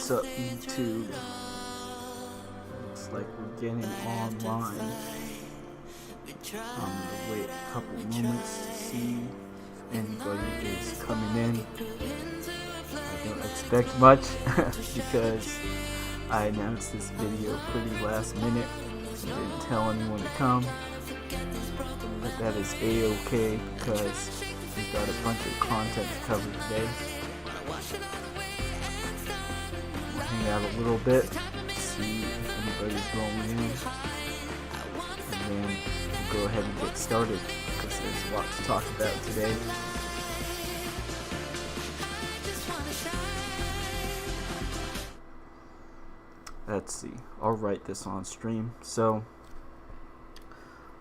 What's up, YouTube? Looks like we're getting online. I'm gonna wait a couple moments to see if anybody is coming in. I don't expect much because I announced this video pretty last minute. So I didn't tell anyone to come. But that is a-okay because we've got a bunch of content to cover today. We'll hang out a little bit, see if anybody's rolling in, and then we'll go ahead and get started because there's a lot to talk about today. Let's see, I'll write this on stream. So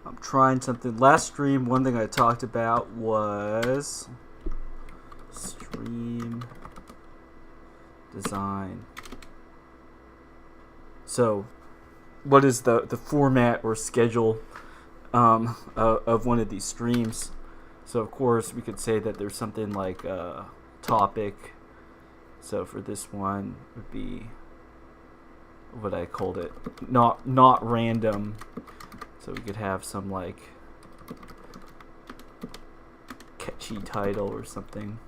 I'm trying something. Last stream, one thing I talked about was stream design. So what is the format or schedule of one of these streams? So of course we could say that there's something like a topic. So for this one would be what I called it, not random. So we could have some like catchy title or something,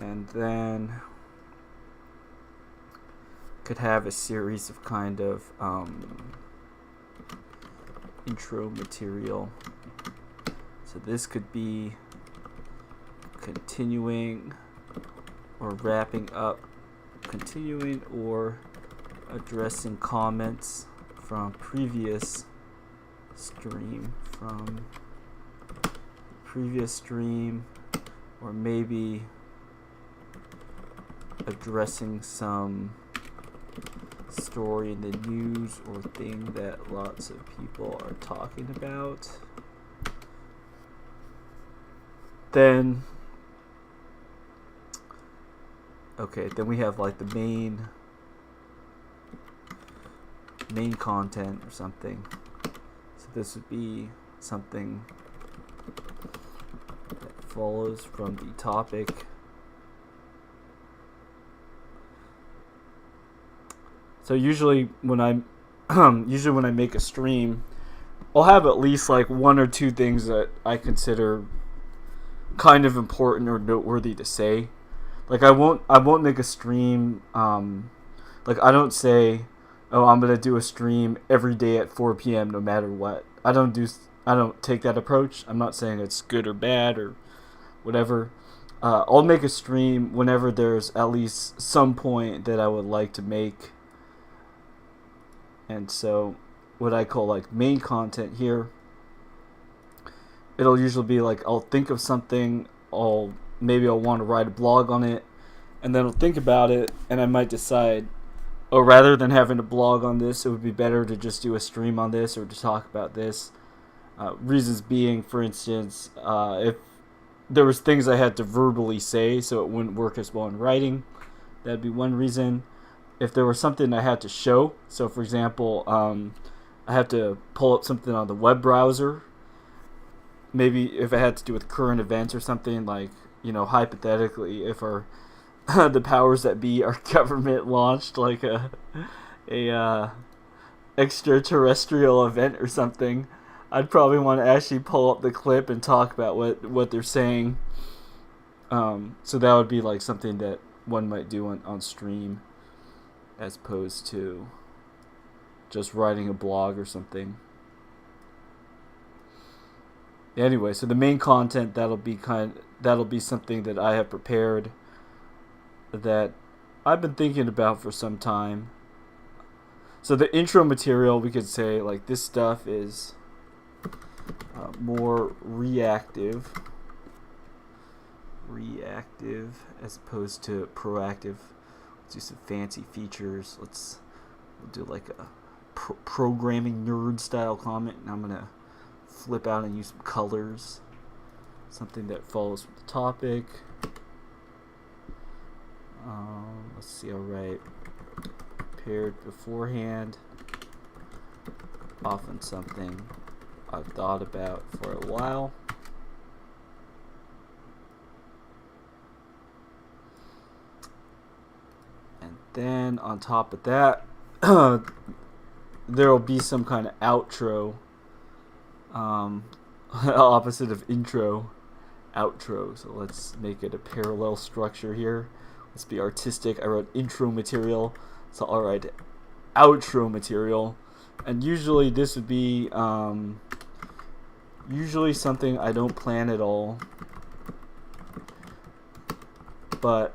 and then could have a series of kind of intro material. So this could be continuing or wrapping up, continuing or addressing comments from previous stream, or maybe addressing some story in the news or thing that lots of people are talking about. Then we have like the main content or something. So this would be something that follows from the topic. So usually when I make a stream, I'll have at least like one or two things that I consider kind of important or noteworthy to say. Like I won't make a stream like I don't say, oh, I'm gonna do a stream every day at 4 p.m. no matter what. I don't take that approach. I'm not saying it's good or bad or whatever. I'll make a stream whenever there's at least some point that I would like to make. And so what I call like main content here, it'll usually be like I'll think of something, maybe I'll want to write a blog on it, and then I'll think about it, and I might decide, oh, rather than having a blog on this, it would be better to just do a stream on this or to talk about this. Reasons being, for instance, if there was things I had to verbally say so it wouldn't work as well in writing, that'd be one reason. If there was something I had to show, so for example, I have to pull up something on the web browser, maybe if it had to do with current events or something, like, hypothetically, if the powers that be, our government launched like a extraterrestrial event or something, I'd probably want to actually pull up the clip and talk about what they're saying. So that would be like something that one might do on stream, as opposed to just writing a blog or something. Anyway, so the main content, that'll be something that I have prepared, that I've been thinking about for some time. So the intro material, we could say like this stuff is more reactive as opposed to proactive. Let's do some fancy features. We'll do like a programming nerd style comment, and I'm gonna flip out and use some colors, something that follows with the topic. Let's see, alright, prepared beforehand, often something I've thought about for a while. Then on top of that, there will be some kind of outro, opposite of intro, outro. So let's make it a parallel structure here. Let's be artistic. I wrote intro material, so I'll write outro material. And usually this would be usually something I don't plan at all, but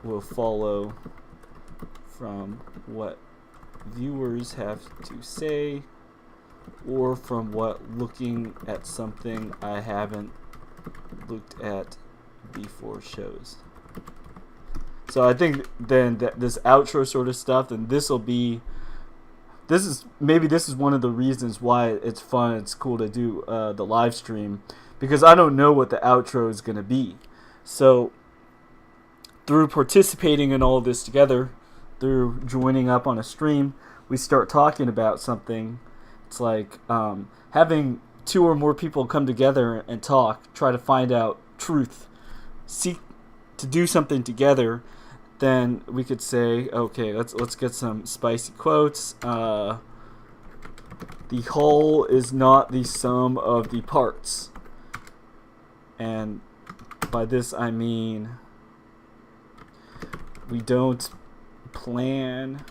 will follow from what viewers have to say, or from what looking at something I haven't looked at before shows. So I think then that this outro sort of stuff, and this is one of the reasons why it's fun, it's cool to do the live stream, because I don't know what the outro is going to be. So through participating in all this together, through joining up on a stream, we start talking about something. It's like having 2 or more people come together and talk, try to find out truth, seek to do something together. Then we could say, okay, let's get some spicy quotes. The whole is not the sum of the parts. And by this I mean we don't plan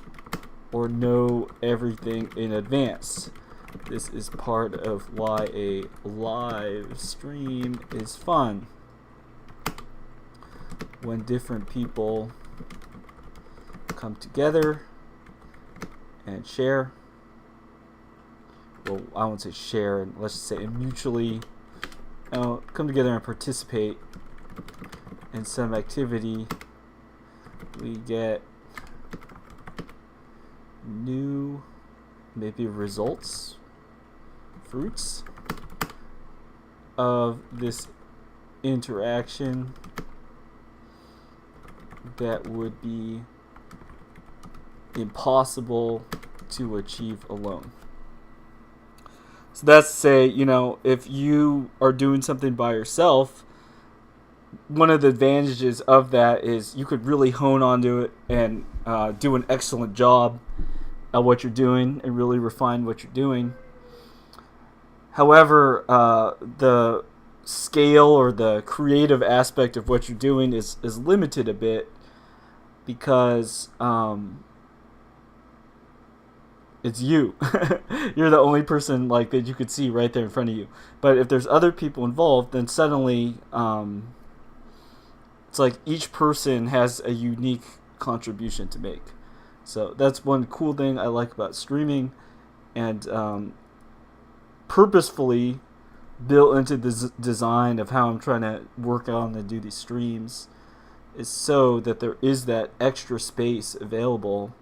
or know everything in advance. This is part of why a live stream is fun. When different people come together and share. Well, I won't say share, let's just say mutually come together and participate in some activity. We get new, maybe results, fruits of this interaction that would be impossible to achieve alone. So that's to say, if you are doing something by yourself, one of the advantages of that is you could really hone onto it and do an excellent job at what you're doing and really refine what you're doing. However, the scale or the creative aspect of what you're doing is limited a bit, because it's you. You're the only person that you could see right there in front of you. But if there's other people involved, then suddenly it's like each person has a unique contribution to make. So that's one cool thing I like about streaming, and purposefully built into the design of how I'm trying to work on and do these streams is so that there is that extra space available,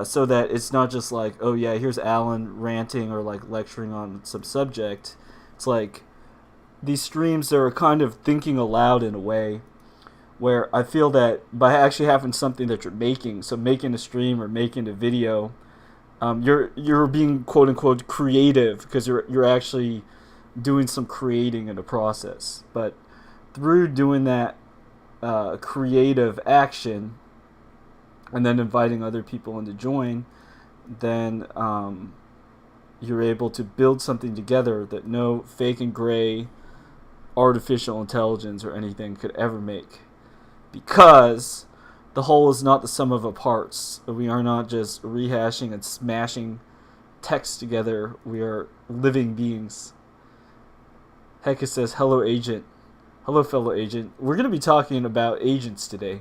so that it's not just like, oh yeah, here's Alan ranting or lecturing on some subject. It's like these streams are kind of thinking aloud in a way, where I feel that by actually having something that you're making, so making a stream or making a video, you're being quote unquote creative, because you're actually doing some creating in the process. But through doing that creative action and then inviting other people in to join, then you're able to build something together that no fake and gray artificial intelligence or anything could ever make. Because the whole is not the sum of the parts. We are not just rehashing and smashing text together. We are living beings. Hecka says, hello agent. Hello fellow agent. We're going to be talking about agents today.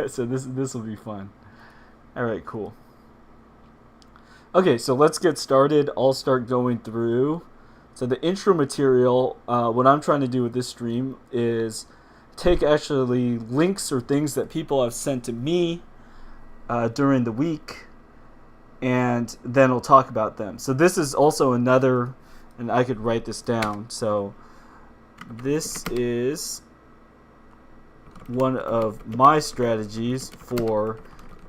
So this will be fun. Alright, cool. Okay, so let's get started. I'll start going through. So the intro material, what I'm trying to do with this stream is take actually links or things that people have sent to me during the week, and then I'll talk about them. So this is also another, and I could write this down. So this is one of my strategies for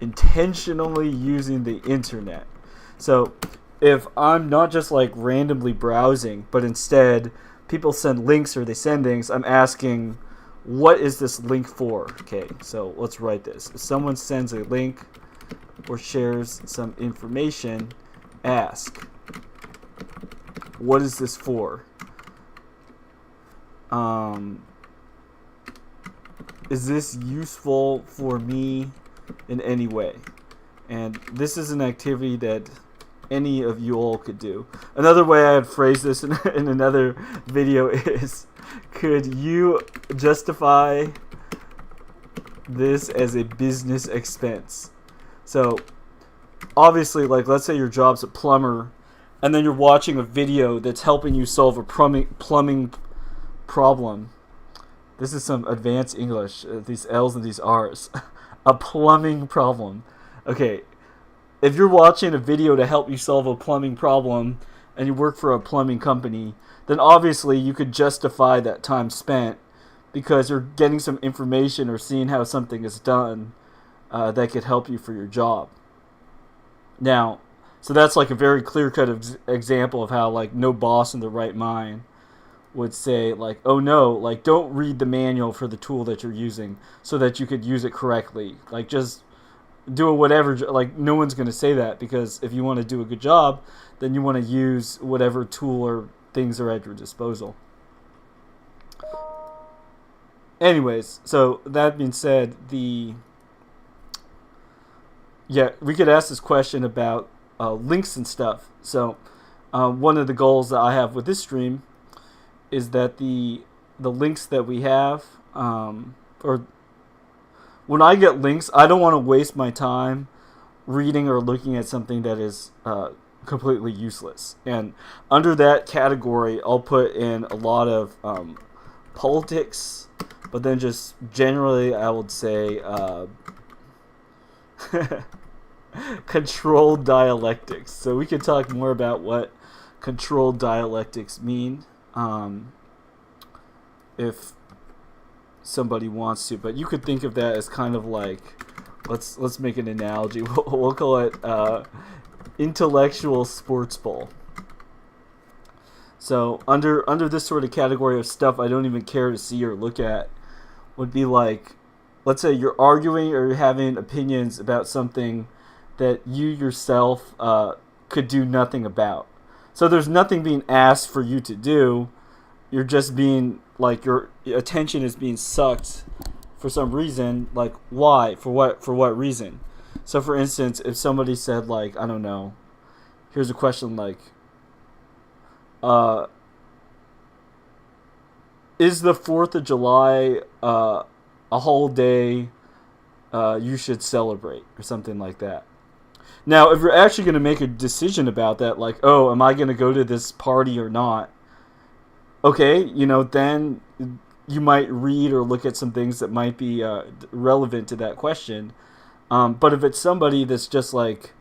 intentionally using the internet. So if I'm not just randomly browsing, but instead people send links or they send things, I'm asking, what is this link for? Okay, so let's write this. If someone sends a link or shares some information, ask, what is this for? Is this useful for me in any way? And this is an activity that any of you all could do. Another way I would phrase this in another video is, could you justify this as a business expense? So obviously, like, let's say your job's a plumber, and then you're watching a video that's helping you solve a plumbing problem. This is some advanced English, these L's and these R's. A plumbing problem. Okay, if you're watching a video to help you solve a plumbing problem and you work for a plumbing company, then obviously you could justify that time spent because you're getting some information or seeing how something is done that could help you for your job. Now, so that's like a very clear-cut example of how, like, no boss in their right mind would say, like, oh no, like, don't read the manual for the tool that you're using so that you could use it correctly. Like, just do it whatever. Like, no one's going to say that, because if you want to do a good job, then you want to use whatever tool or things are at your disposal. Anyways, so that being said, we could ask this question about links and stuff. So one of the goals that I have with this stream is that the links that we have, or when I get links, I don't want to waste my time reading or looking at something that is completely useless. And under that category, I'll put in a lot of politics, but then just generally I would say controlled dialectics. So we can talk more about what controlled dialectics mean if somebody wants to, but you could think of that as kind of like, let's make an analogy. We'll call it intellectual sports ball. So under this sort of category of stuff I don't even care to see or look at would be like, let's say you're arguing or you're having opinions about something that you yourself could do nothing about. So there's nothing being asked for you to do. You're just being, like, your attention is being sucked for some reason. Like, why? For what reason? So for instance, if somebody said, like, I don't know, here's a question like, is the 4th of July a holiday you should celebrate, or something like that. Now, if you're actually going to make a decision about that, like, oh, am I going to go to this party or not? Okay, then you might read or look at some things that might be relevant to that question. But if it's somebody that's just, like,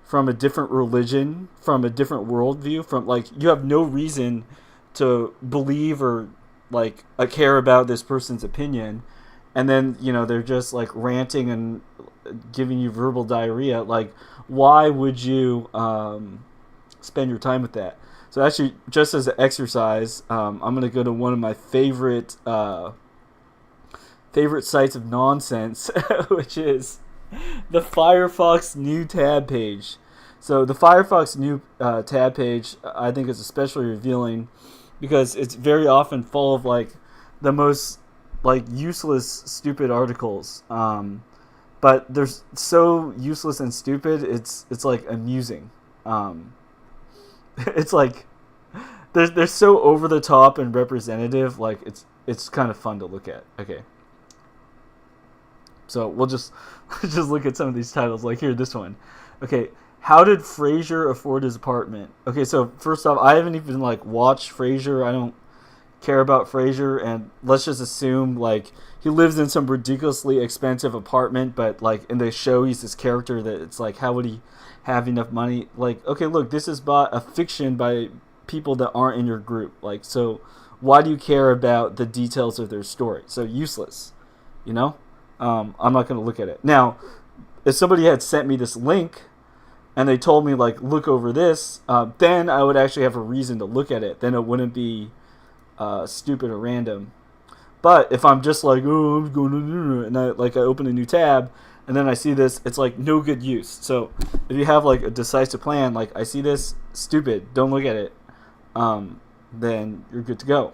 from a different religion, from a different worldview, from, like, you have no reason to believe or, like, care about this person's opinion, and then, they're just, like, ranting and giving you verbal diarrhea, like, why would you spend your time with that? So actually, just as an exercise, I'm going to go to one of my favorite sites of nonsense, which is the Firefox new tab page. So the Firefox new tab page, I think, is especially revealing because it's very often full of, like, the most, like, useless, stupid articles. But they're so useless and stupid, it's like amusing. It's like they're so over the top and representative, like it's kind of fun to look at. Okay, so we'll just look at some of these titles. Like here, this one. Okay, how did Frasier afford his apartment? Okay, so first off, I haven't even, like, watched Frasier. I don't care about Frasier, and let's just assume, like, he lives in some ridiculously expensive apartment, but, like, in the show he's this character that it's like, how would he have enough money? Like, okay, look, this is a fiction by people that aren't in your group. Like, so why do you care about the details of their story? So useless, I'm not going to look at it. Now, if somebody had sent me this link and they told me, like, look over this, then I would actually have a reason to look at it. Then it wouldn't be stupid or random. But if I'm just like, oh, I'm going to, and I open a new tab, and then I see this, it's like no good use. So if you have like a decisive plan, like I see this, stupid, don't look at it, then you're good to go.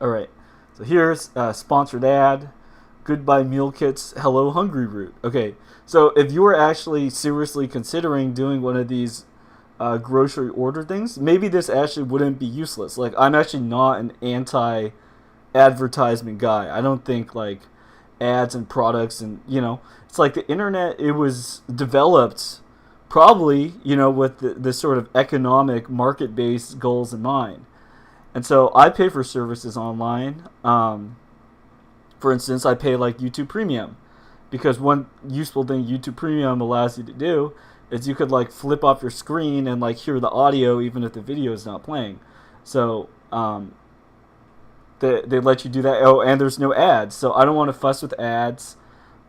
All right. So here's a sponsored ad. Goodbye meal kits. Hello hungry root. Okay. So if you were actually seriously considering doing one of these grocery order things, maybe this actually wouldn't be useless. Like I'm actually not an anti advertisement guy. I don't think like ads and products and it's like the internet, it was developed probably with this sort of economic market based goals in mind. And so I pay for services online. For instance, I pay like YouTube Premium, because one useful thing YouTube Premium allows you to do is you could like flip off your screen and like hear the audio even if the video is not playing. So they let you do that. Oh, and there's no ads, so I don't want to fuss with ads,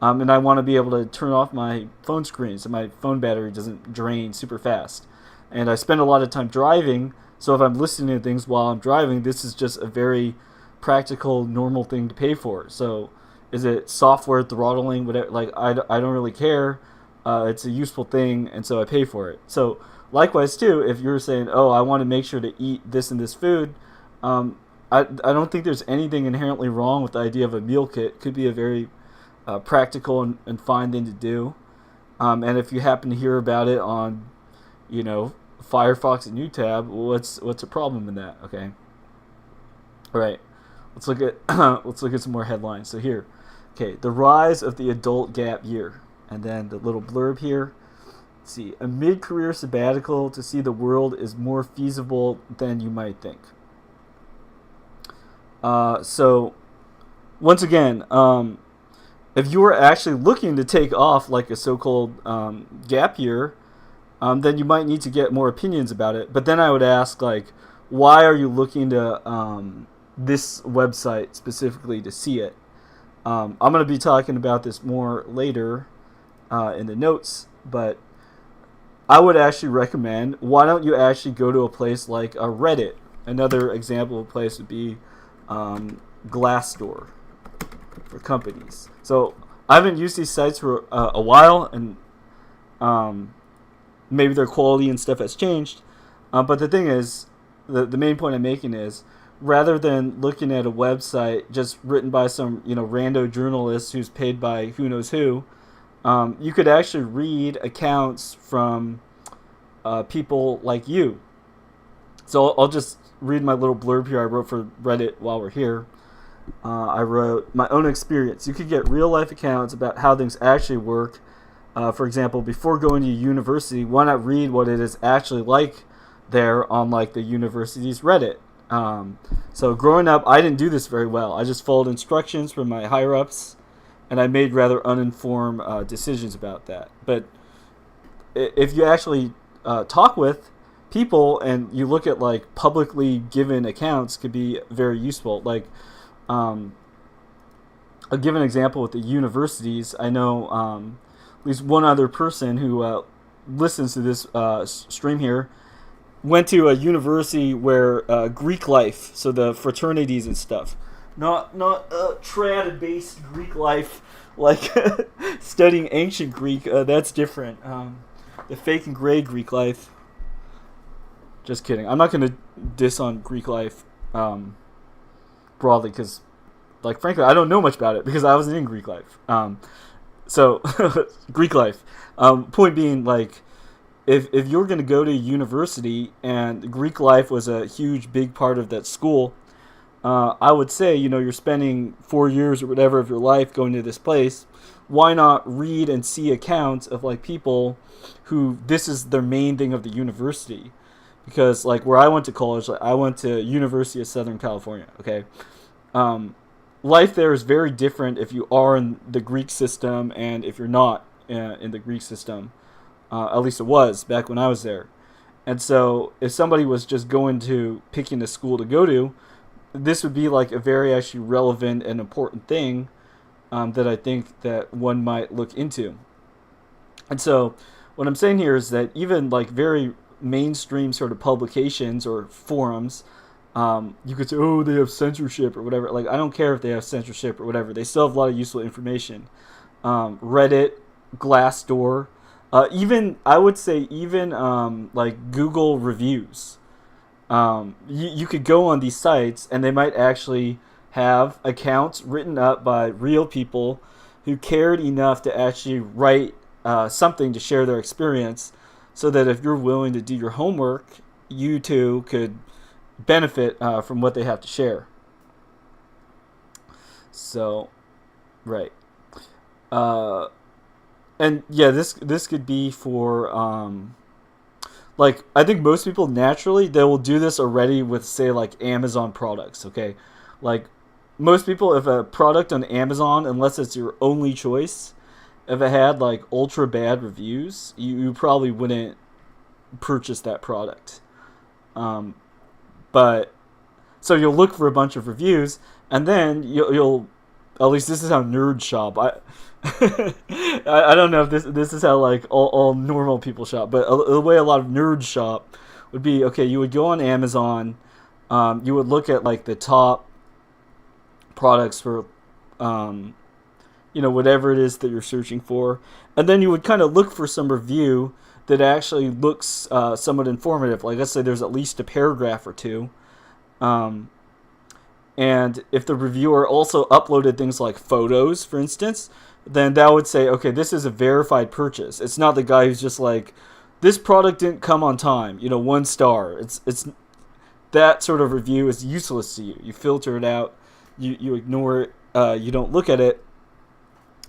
and I want to be able to turn off my phone screen so my phone battery doesn't drain super fast. And I spend a lot of time driving, so if I'm listening to things while I'm driving, this is just a very practical, normal thing to pay for. So is it software throttling, whatever? Like I don't really care. It's a useful thing, and so I pay for it. So likewise too, if you're saying, oh, I want to make sure to eat this and this food, I don't think there's anything inherently wrong with the idea of a meal kit. It could be a very practical and fine thing to do. And if you happen to hear about it on, Firefox, a new tab, what's a problem in that? Okay. All right. Let's look at some more headlines. So here, okay, the rise of the adult gap year, and then the little blurb here. Let's see, a mid-career sabbatical to see the world is more feasible than you might think. So, once again, if you were actually looking to take off like a so-called gap year, then you might need to get more opinions about it. But then I would ask, like, why are you looking to this website specifically to see it? I'm going to be talking about this more later in the notes, but I would actually recommend, why don't you actually go to a place like a Reddit? Another example of a place would be Glassdoor for companies. So I haven't used these sites for a while, and maybe their quality and stuff has changed. But the thing is, the main point I'm making is, rather than looking at a website just written by some rando journalist who's paid by who knows who, you could actually read accounts from people like you. So I'll just read my little blurb here I wrote for Reddit while we're here. I wrote, my own experience. You could get real life accounts about how things actually work. For example, before going to university, why not read what it is actually like there on like the university's Reddit? So growing up, I didn't do this very well. I just followed instructions from my higher ups, and I made rather uninformed decisions about that. But if you actually talk with people and you look at like publicly given accounts, could be very useful. Like I'll give an example with the universities. I know at least one other person who listens to this stream here went to a university where Greek life, so the fraternities and stuff, not trad-based Greek life like studying ancient Greek. That's different. The fake and gray Greek life. Just kidding. I'm not going to diss on Greek life broadly, because, like, frankly, I don't know much about it because I wasn't in Greek life. So, Greek life. Point being, like, if you're going to go to university and Greek life was a huge, big part of that school, I would say, you're spending 4 years or whatever of your life going to this place. Why not read and see accounts of, like, people who this is their main thing of the university? Because, like, where I went to college, like, I went to University of Southern California, okay? Life there is very different if you are in the Greek system and if you're not in the Greek system. At least it was back when I was there. And so if somebody was just going to picking a school to go to, this would be like a very actually relevant and important thing that I think that one might look into. And so what I'm saying here is that even like very mainstream sort of publications or forums, You could say, oh, they have censorship or whatever. Like, I don't care if they have censorship or whatever. They still have a lot of useful information. Reddit, Glassdoor, even I would say even like Google reviews. You could go on these sites and they might actually have accounts written up by real people who cared enough to actually write something to share their experience, so that if you're willing to do your homework, you too could benefit from what they have to share. So, right. Uh, and yeah, this could be for like, I think most people naturally they will do this already with, say, like Amazon products. Okay, like most people, if a product on Amazon, unless it's your only choice, if it had like ultra bad reviews, you probably wouldn't purchase that product. Um, but so you'll look for a bunch of reviews, and then you'll at least this is how nerds shop. I don't know if this is how like all normal people shop, but the way a lot of nerds shop would be, okay. You would go on Amazon, you would look at like the top products for, whatever it is that you're searching for, and then you would kind of look for some review that actually looks somewhat informative. Like, let's say there's at least a paragraph or two. And if the reviewer also uploaded things like photos, for instance, then that would say, okay, this is a verified purchase. It's not the guy who's just like, this product didn't come on time, 1 star. It's that sort of review is useless to you. You filter it out, you ignore it, you don't look at it.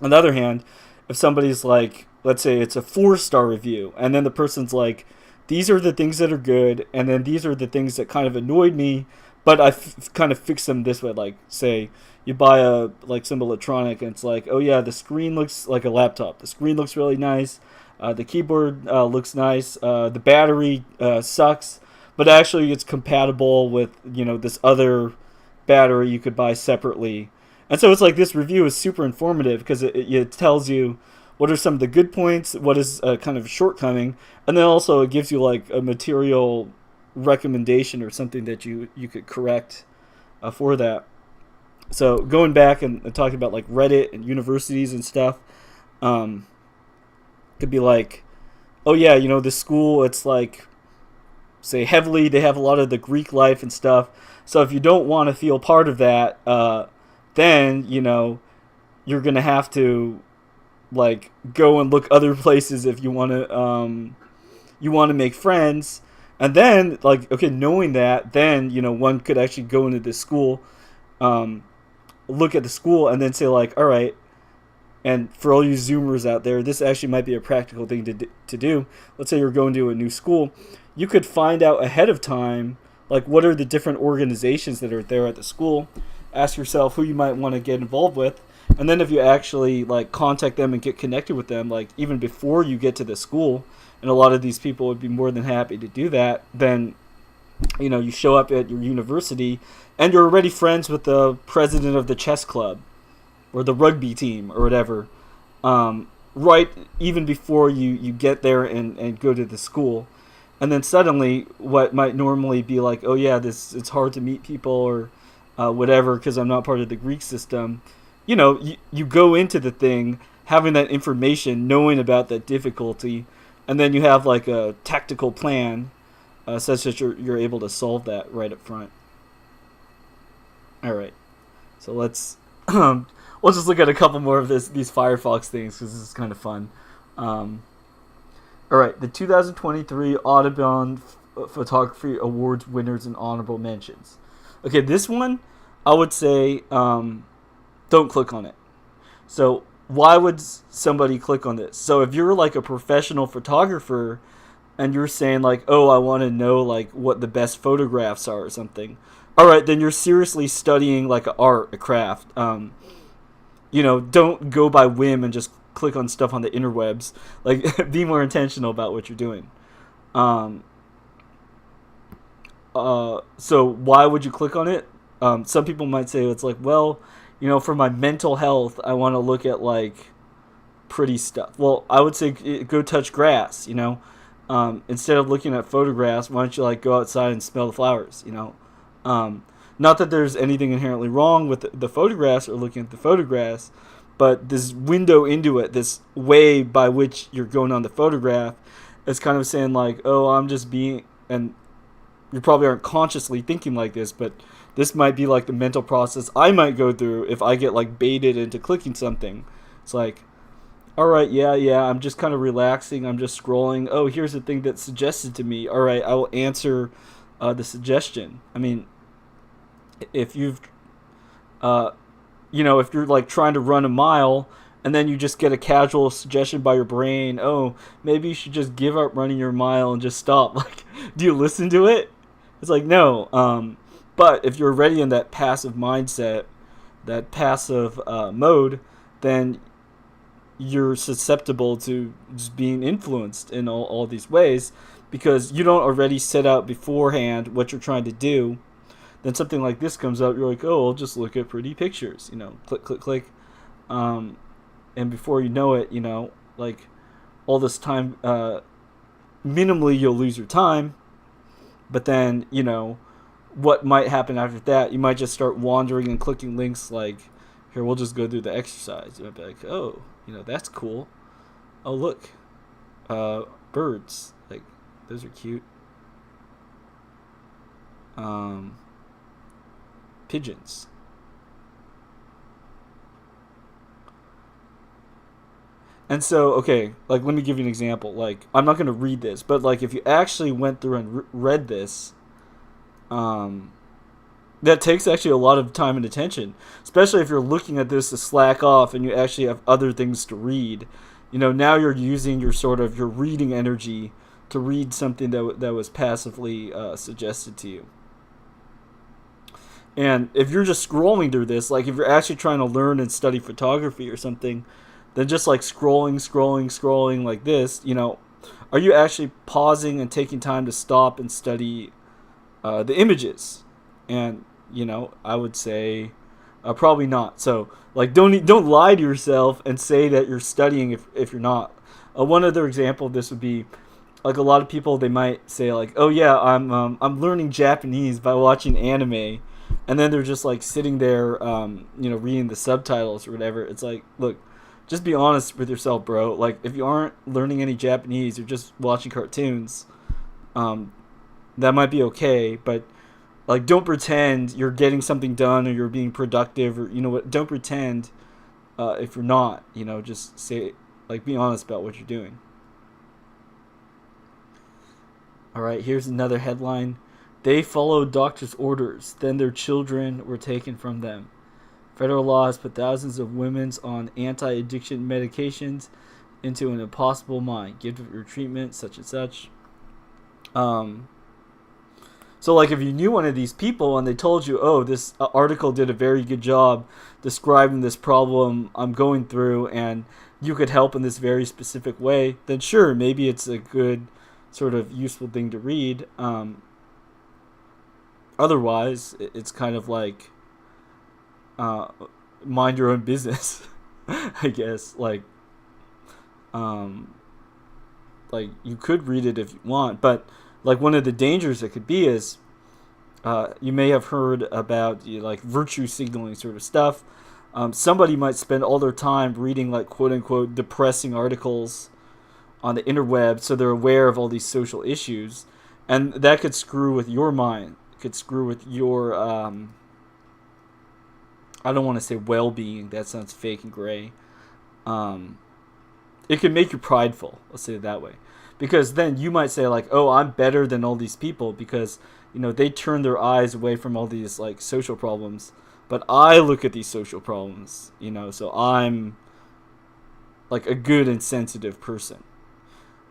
On the other hand, if somebody's like, let's say it's a 4-star review, and then the person's like, these are the things that are good, and then these are the things that kind of annoyed me, but I kind of fix them this way. Like, say you buy some electronic, and it's like, oh yeah, the screen looks like a laptop. The screen looks really nice. The keyboard looks nice. The battery sucks, but actually it's compatible with this other battery you could buy separately. And so it's like, this review is super informative because it tells you what are some of the good points, what is kind of a shortcoming, and then also it gives you like a material recommendation or something that you could correct for that. So going back and talking about like Reddit and universities and stuff, could be like, oh yeah, this school, it's like, say heavily, they have a lot of the Greek life and stuff. So if you don't want to feel part of that, then you're gonna have to like go and look other places if you want to make friends. And then, like, okay, knowing that, then one could actually go into this school, look at the school, and then say like, all right. And for all you Zoomers out there, this actually might be a practical thing to do. Let's say you're going to a new school, you could find out ahead of time, like, what are the different organizations that are there at the school. Ask yourself who you might want to get involved with, and then if you actually like contact them and get connected with them, like even before you get to the school, and a lot of these people would be more than happy to do that, then you show up at your university and you're already friends with the president of the chess club or the rugby team or whatever, right even before you get there and go to the school. And then suddenly what might normally be like, oh yeah, it's hard to meet people or whatever because I'm not part of the Greek system, you go into the thing having that information, knowing about that difficulty, and then you have like a tactical plan such that you're able to solve that right up front. All right, so let's just look at a couple more of these Firefox things because this is kind of fun. All right, the 2023 Audubon Photography Awards winners and honorable mentions. Okay, this one I would say don't click on it. So why would somebody click on this? So if you're like a professional photographer and you're saying like, oh, I want to know like what the best photographs are or something, all right, then you're seriously studying like a craft. Don't go by whim and just click on stuff on the interwebs. Like, be more intentional about what you're doing. So why would you click on it? Some people might say it's like, well, for my mental health, I want to look at like pretty stuff. Well, I would say go touch grass. Instead of looking at photographs, why don't you like go outside and smell the flowers? Not that there's anything inherently wrong with the photographs or looking at the photographs, but this window into it, this way by which you're going on the photograph, is kind of saying like, oh, I'm just being, and you probably aren't consciously thinking like this, but this might be like the mental process I might go through if I get like baited into clicking something. It's like, all right, yeah, I'm just kind of relaxing. I'm just scrolling. Oh, here's the thing that's suggested to me. All right, I will answer the suggestion. I mean, if you've, if you're like trying to run a mile and then you just get a casual suggestion by your brain, oh, maybe you should just give up running your mile and just stop. Like, do you listen to it? It's like, no. But if you're already in that passive mindset, that passive mode, then you're susceptible to just being influenced in all these ways because you don't already set out beforehand what you're trying to do. Then something like this comes up, you're like, oh, I'll just look at pretty pictures, click, click, click. And before you know it, like all this time, minimally you'll lose your time. But then, what might happen after that, you might just start wandering and clicking links like, here, we'll just go through the exercise. You might be like, oh, that's cool. Oh, look, birds. Like, those are cute. Pigeons. And so, okay, like, let me give you an example. Like, I'm not going to read this, but, like, if you actually went through and read this, that takes actually a lot of time and attention, especially if you're looking at this to slack off and you actually have other things to read. Now you're using your reading energy to read something that was passively suggested to you. And if you're just scrolling through this, like if you're actually trying to learn and study photography or something, then just like scrolling like this, are you actually pausing and taking time to stop and study the images? And I would say probably not. So like don't lie to yourself and say that you're studying if you're not. One other example of this would be like a lot of people, they might say like, oh yeah, I'm learning Japanese by watching anime, and then they're just like sitting there reading the subtitles or whatever. It's like, look, just be honest with yourself, bro. Like if you aren't learning any Japanese, you're just watching cartoons, that might be okay, but like, don't pretend you're getting something done or you're being productive or, don't pretend if you're not, just say, like, be honest about what you're doing. All right, here's another headline. They followed doctor's orders, then their children were taken from them. Federal law has put thousands of women on anti-addiction medications into an impossible mind. Give your treatment, such and such. So, like, if you knew one of these people and they told you, oh, this article did a very good job describing this problem I'm going through and you could help in this very specific way, then sure, maybe it's a good sort of useful thing to read. Otherwise, it's kind of like mind your own business, I guess. Like you could read it if you want, but like one of the dangers it could be is you may have heard about like virtue signaling sort of stuff. Somebody might spend all their time reading like quote unquote depressing articles on the interweb, so they're aware of all these social issues, and that could screw with your mind. It could screw with your I don't want to say well-being. That sounds fake and gray. It can make you prideful. Let's say it that way. Because then you might say like, oh, I'm better than all these people because, they turn their eyes away from all these like social problems. But I look at these social problems, so I'm like a good and sensitive person.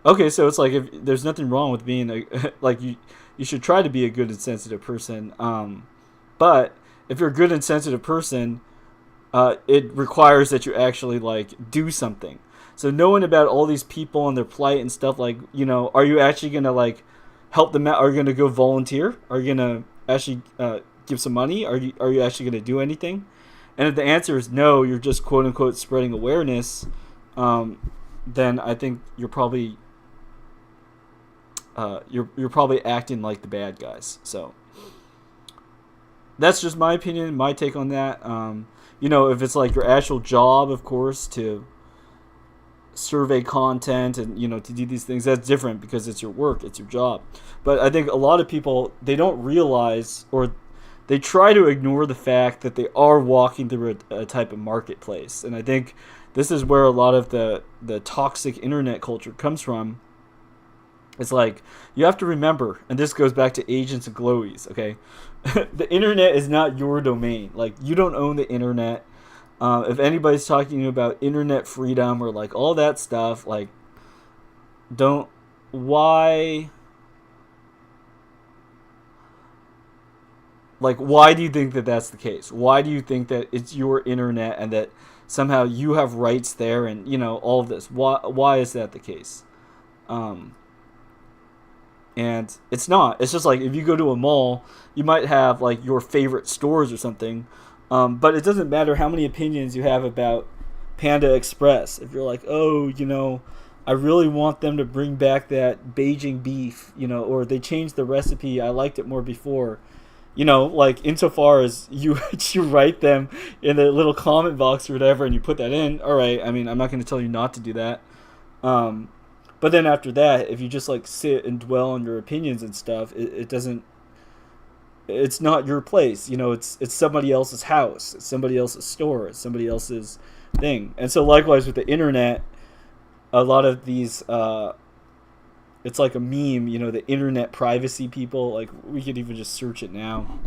Okay, so it's like if there's nothing wrong with being like you should try to be a good and sensitive person. But if you're a good and sensitive person, it requires that you actually like do something. So knowing about all these people and their plight and stuff, like, are you actually going to like help them out? Are you going to go volunteer? Are you going to actually give some money? Are you actually going to do anything? And if the answer is no, you're just quote unquote spreading awareness, then I think you're probably you're probably acting like the bad guys. So that's just my opinion, my take on that. If it's like your actual job, of course, to survey content and to do these things, that's different because it's your work, it's your job. But I think a lot of people, they don't realize, or they try to ignore the fact that they are walking through a type of marketplace. And I think this is where a lot of the toxic internet culture comes from. It's like, you have to remember, and this goes back to agents and glowies, okay? The internet is not your domain. Like, you don't own the internet. If anybody's talking to you about internet freedom or like all that stuff, like, why do you think that that's the case? Why do you think that it's your internet and that somehow you have rights there and all of this? Why is that the case? And it's not. It's just like, if you go to a mall, you might have like your favorite stores or something, but it doesn't matter how many opinions you have about Panda Express. If you're like, oh, I really want them to bring back that Beijing beef, or they changed the recipe, I liked it more before. Like, insofar as you write them in the little comment box or whatever and you put that in, all right, I mean, I'm not going to tell you not to do that. But then after that, if you just like sit and dwell on your opinions and stuff, it doesn't. It's not your place, It's somebody else's house, it's somebody else's store, it's somebody else's thing. And so likewise with the internet, a lot of these, it's like a meme, the internet privacy people. Like, we could even just search it now.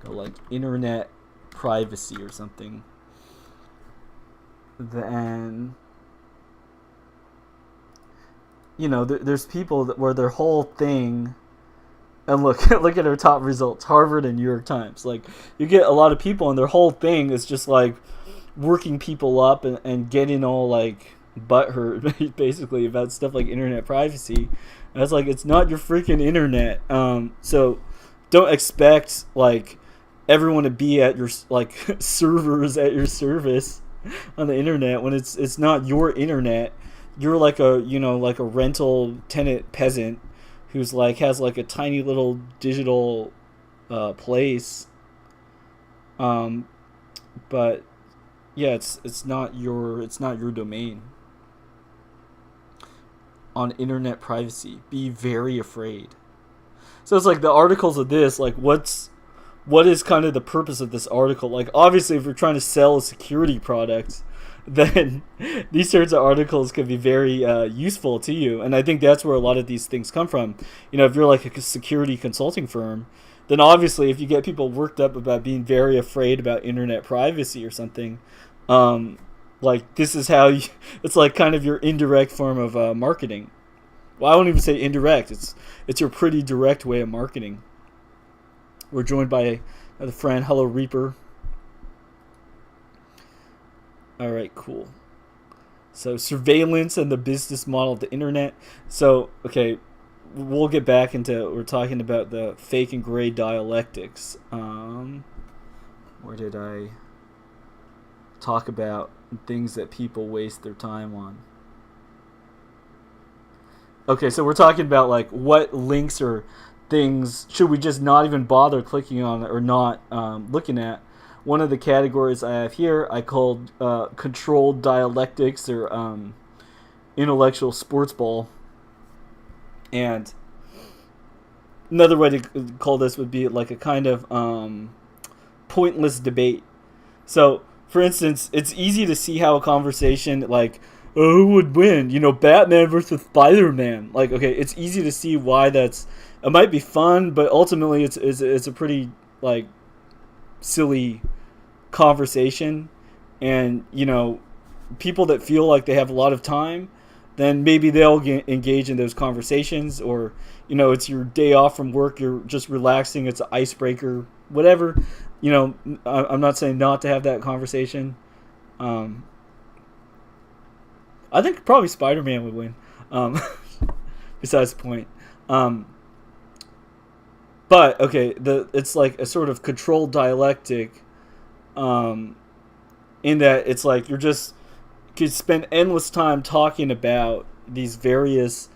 Go like internet privacy or something. Then. There's people where their whole thing, and look at their top results, Harvard and New York Times. Like, you get a lot of people and their whole thing is just like working people up and getting all like butthurt basically about stuff like internet privacy. And it's like, it's not your freaking internet. So don't expect like everyone to be at your like servers at your service on the internet when it's not your internet. You're like a like a rental tenant peasant who's like has like a tiny little digital place. But yeah, it's not your domain. On internet privacy, be very afraid. So it's like the articles of this, like what is kind of the purpose of this article? Like, obviously, if you're trying to sell a security product, then these sorts of articles can be very useful to you. And I think that's where a lot of these things come from. If you're like a security consulting firm, then obviously if you get people worked up about being very afraid about internet privacy or something, like, this is how it's like kind of your indirect form of marketing. Well, I won't even say indirect. It's your pretty direct way of marketing. We're joined by another friend. Hello, Reaper. All right, cool. So, surveillance and the business model of the internet. So, okay, we'll get back into, we're talking about the fake and gray dialectics. Where did I talk about things that people waste their time on? Okay, so we're talking about like what links or things should we just not even bother clicking on or not looking at. One of the categories I have here I called controlled dialectics or intellectual sports ball. And another way to call this would be like a kind of pointless debate. So, for instance, it's easy to see how a conversation like, oh, who would win? Batman versus Spider-Man. Like, okay, it's easy to see why it might be fun, but ultimately it's a pretty like silly conversation. And people that feel like they have a lot of time, then maybe they'll engage in those conversations. Or it's your day off from work, you're just relaxing, it's an icebreaker, whatever. I'm not saying not to have that conversation. I think probably Spider-Man would win. Besides the point. But okay, it's like a sort of controlled dialectic, in that it's like you could spend endless time talking about these various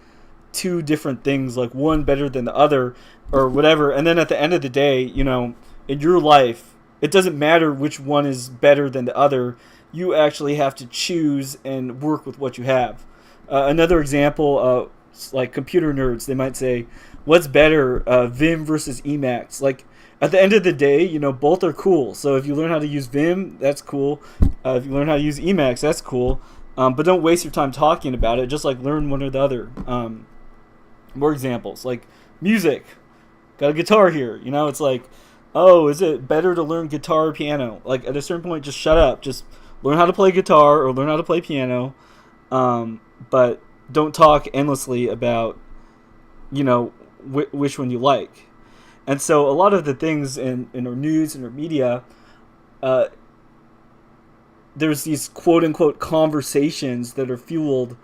two different things, like one better than the other or whatever. And then at the end of the day, in your life, it doesn't matter which one is better than the other. You actually have to choose and work with what you have. Another example, like computer nerds, they might say, what's better, Vim versus Emacs? Like, at the end of the day, both are cool. So if you learn how to use Vim, that's cool. If you learn how to use Emacs, that's cool. But don't waste your time talking about it. Just like learn one or the other. More examples, like music. Got a guitar here. It's like, oh, is it better to learn guitar or piano? Like, at a certain point, just shut up. Just learn how to play guitar or learn how to play piano. But don't talk endlessly about, which one you like. And so a lot of the things in our news and our media, there's these quote-unquote conversations that are fueled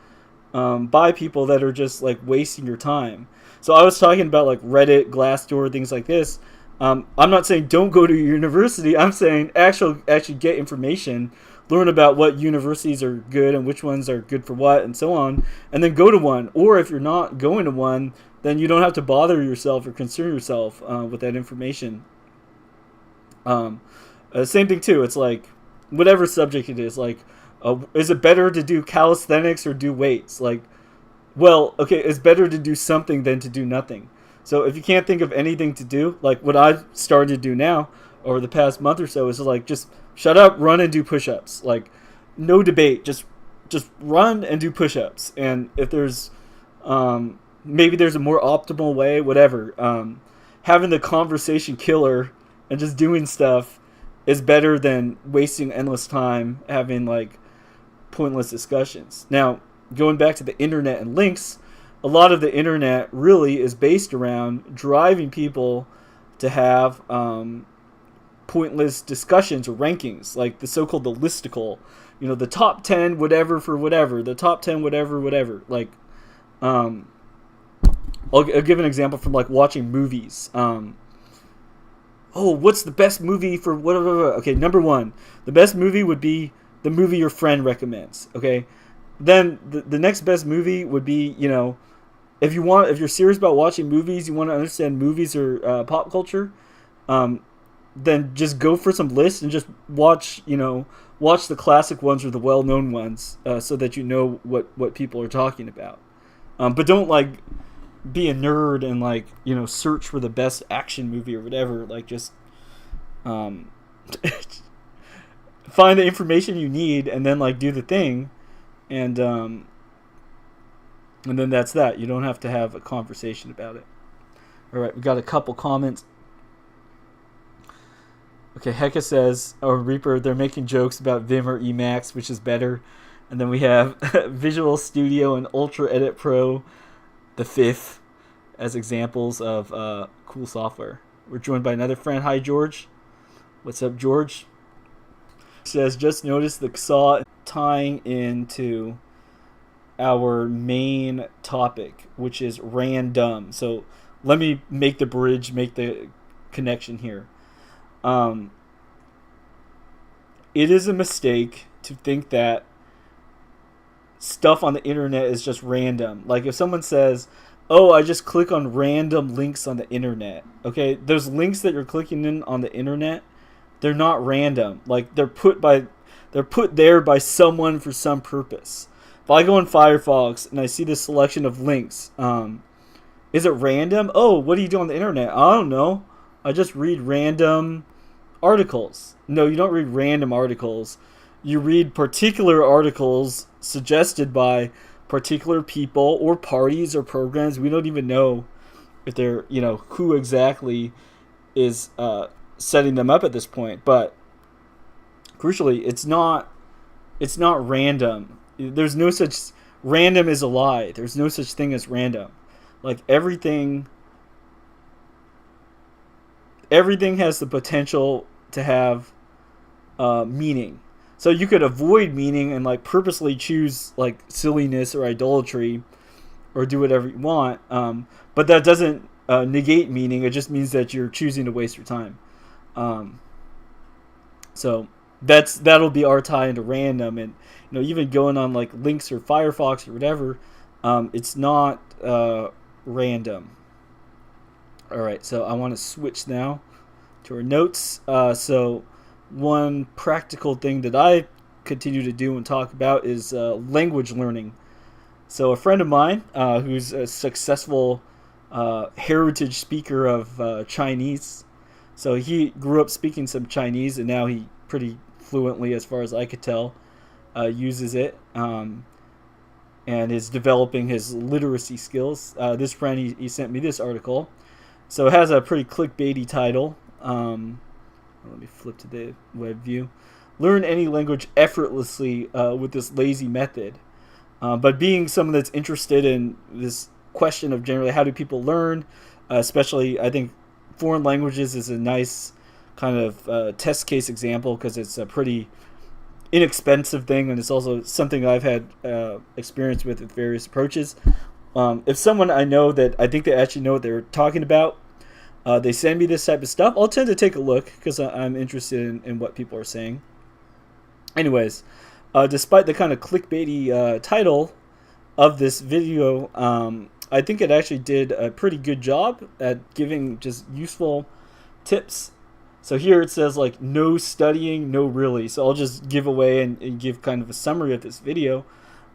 by people that are just like wasting your time. So I was talking about like Reddit, Glassdoor, things like this. I'm not saying don't go to university. I'm saying actually get information, learn about what universities are good and which ones are good for what and so on, and then go to one. Or if you're not going to one, then you don't have to bother yourself or concern yourself with that information. Same thing too. It's like whatever subject it is. Like, is it better to do calisthenics or do weights? Like, well, okay, it's better to do something than to do nothing. So if you can't think of anything to do, like what I've started to do now over the past month or so is like just shut up, run and do push-ups. Like, no debate, just run and do push-ups. And if there's maybe there's a more optimal way, whatever. Having the conversation killer and just doing stuff is better than wasting endless time having like pointless discussions. Now, going back to the internet and links, a lot of the internet really is based around driving people to have pointless discussions or rankings, like the so-called the listicle, the top 10 whatever for whatever, the top 10 whatever. Like, I'll give an example from like watching movies. What's the best movie for whatever? Okay, number one, the best movie would be the movie your friend recommends. Okay, then the next best movie would be, if you're serious about watching movies, you want to understand movies or pop culture, then just go for some lists and just watch the classic ones or the well-known ones, so that you know what people are talking about. But don't like be a nerd and like search for the best action movie or whatever. Like, just find the information you need and then like do the thing, and then that's that. You don't have to have a conversation about it. All right, we got a couple comments. Okay, Hecka says, Reaper, they're making jokes about Vim or Emacs, which is better. And then we have Visual Studio and Ultra Edit Pro, the fifth, as examples of cool software. We're joined by another friend. Hi, George. What's up, George? He says, just noticed the saw tying into our main topic, which is random. So let me make the connection here. It is a mistake to think that stuff on the internet is just random. Like, if someone says, oh, I just click on random links on the internet. Okay, those links that you're clicking in on the internet, they're not random. Like, they're put there by someone for some purpose. If I go on Firefox and I see this selection of links, is it random? Oh, what do you do on the internet? I don't know. I just read random articles. No, you don't read random articles. You read particular articles suggested by particular people or parties or programs. We don't even know if they're, who exactly is setting them up at this point. But crucially, it's not random. There's no such, random is a lie. There's no such thing as random. Like, everything has the potential to have meaning. So you could avoid meaning and like purposely choose like silliness or idolatry or do whatever you want. But that doesn't negate meaning. It just means that you're choosing to waste your time. So that'll be our tie into random. And even going on like links or Firefox or whatever, It's not random. All right, so I want to switch now to our notes. So one practical thing that I continue to do and talk about is language learning. So a friend of mine who's a successful heritage speaker of Chinese. So he grew up speaking some Chinese, and now he pretty fluently, as far as I could tell, uses it, and is developing his literacy skills. This friend, he sent me this article. So it has a pretty clickbaity title. Let me flip to the web view. Learn any language effortlessly with this lazy method. But being someone that's interested in this question of generally how do people learn, especially I think foreign languages is a nice kind of test case example because it's a pretty inexpensive thing, and it's also something I've had experience with various approaches. If someone I know that I think they actually know what they're talking about, they send me this type of stuff, I'll tend to take a look because I'm interested in what people are saying. Anyways, despite the kind of clickbaity title of this video, I think it actually did a pretty good job at giving just useful tips. So here it says like no studying, no really. So I'll just give away and give kind of a summary of this video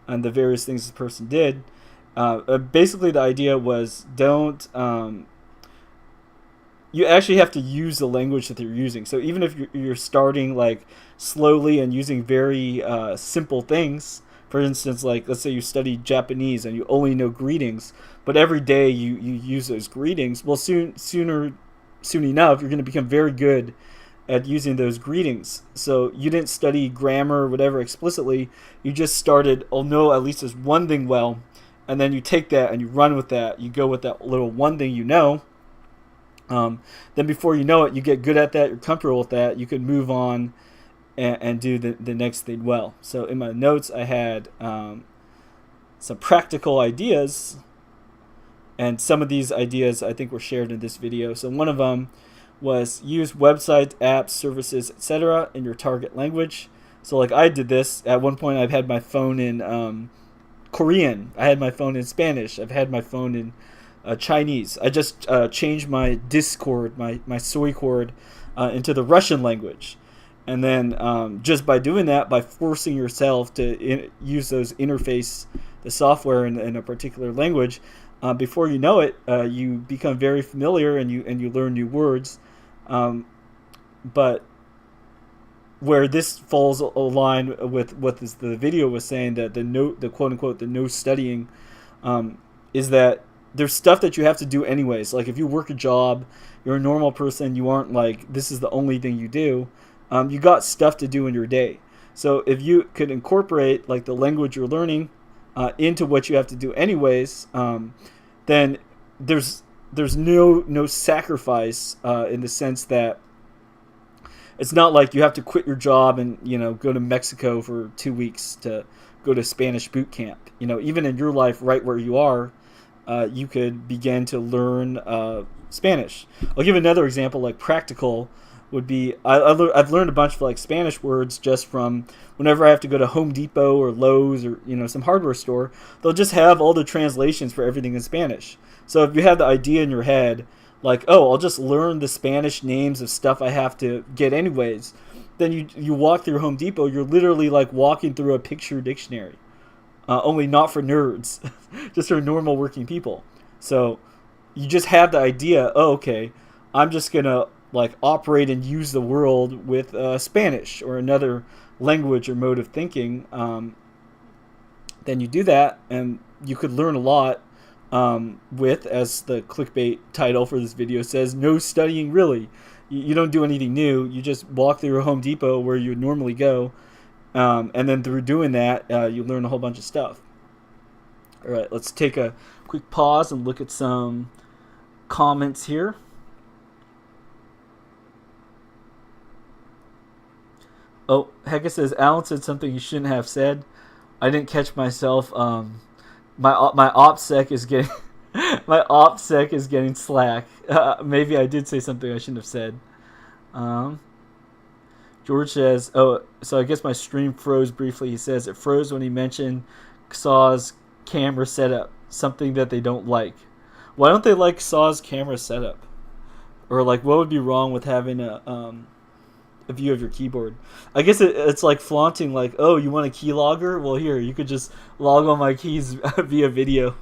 and the various things this person did. Basically the idea was don't you actually have to use the language that they're using. So even if you're starting like slowly and using very simple things, for instance, like let's say you study Japanese and you only know greetings, but every day you use those greetings, well soon enough you're going to become very good at using those greetings. So you didn't study grammar or whatever explicitly, you just started, oh no, at least there's one thing well, and then you take that and you run with that, you go with that little one thing you know. Then before you know it, you get good at that, you're comfortable with that, you can move on and do the next thing well. So in my notes I had some practical ideas, and some of these ideas I think were shared in this video. So one of them was use websites, apps, services, etc. in your target language. So like I did this at one point. I've had my phone in Korean, I had my phone in Spanish, I've had my phone in Chinese. I just changed my Discord, my soy cord, into the Russian language. And then just by doing that, by forcing yourself to use those interface, the software in a particular language, before you know it, you become very familiar and you learn new words. But where this falls a line with what the video was saying, that the quote unquote the no studying, is that there's stuff that you have to do anyways. Like if you work a job, you're a normal person, you aren't like this is the only thing you do. You got stuff to do in your day. So if you could incorporate like the language you're learning into what you have to do anyways, then there's no sacrifice in the sense that it's not like you have to quit your job and go to Mexico for 2 weeks to go to Spanish boot camp. Even in your life, right where you are, you could begin to learn Spanish. I'll give another example, like practical would be I've learned a bunch of like Spanish words just from whenever I have to go to Home Depot or Lowe's or some hardware store. They'll just have all the translations for everything in Spanish. So if you have the idea in your head like, oh, I'll just learn the Spanish names of stuff I have to get anyways, then you walk through Home Depot, you're literally like walking through a picture dictionary, only not for nerds, just for normal working people. So you just have the idea, oh, okay, I'm just gonna like operate and use the world with Spanish or another language or mode of thinking. Then you do that, and you could learn a lot with, as the clickbait title for this video says, no studying really. You don't do anything new. You just walk through a Home Depot where you would normally go, and then through doing that, you learn a whole bunch of stuff. All right, let's take a quick pause and look at some comments here. Oh, Hecka says Alan said something he shouldn't have said. I didn't catch myself. My OPSEC is getting my OPSEC is getting slack. Maybe I did say something I shouldn't have said. George says, oh, so I guess my stream froze briefly. He says it froze when he mentioned Xaw's camera setup something that they don't like? Why don't they like Saw's camera setup? Or like, what would be wrong with having a view of your keyboard? I guess it's like flaunting, like, oh, you want a keylogger? Well, here, you could just log all my keys via video.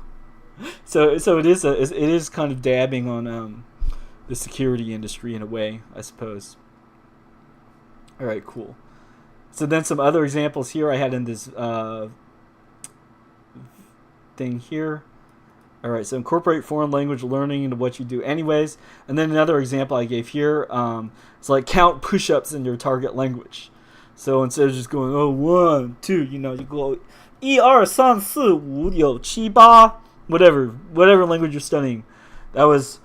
So it is kind of dabbing on the security industry in a way, I suppose. All right, cool. So then some other examples here I had in this thing here. All right, so incorporate foreign language learning into what you do anyways. And then another example I gave here, it's like count push-ups in your target language. So instead of just going, oh, 1, 2, you go 1, 2, 3, 4, 5, 6, 7, 8, whatever language you're studying. That was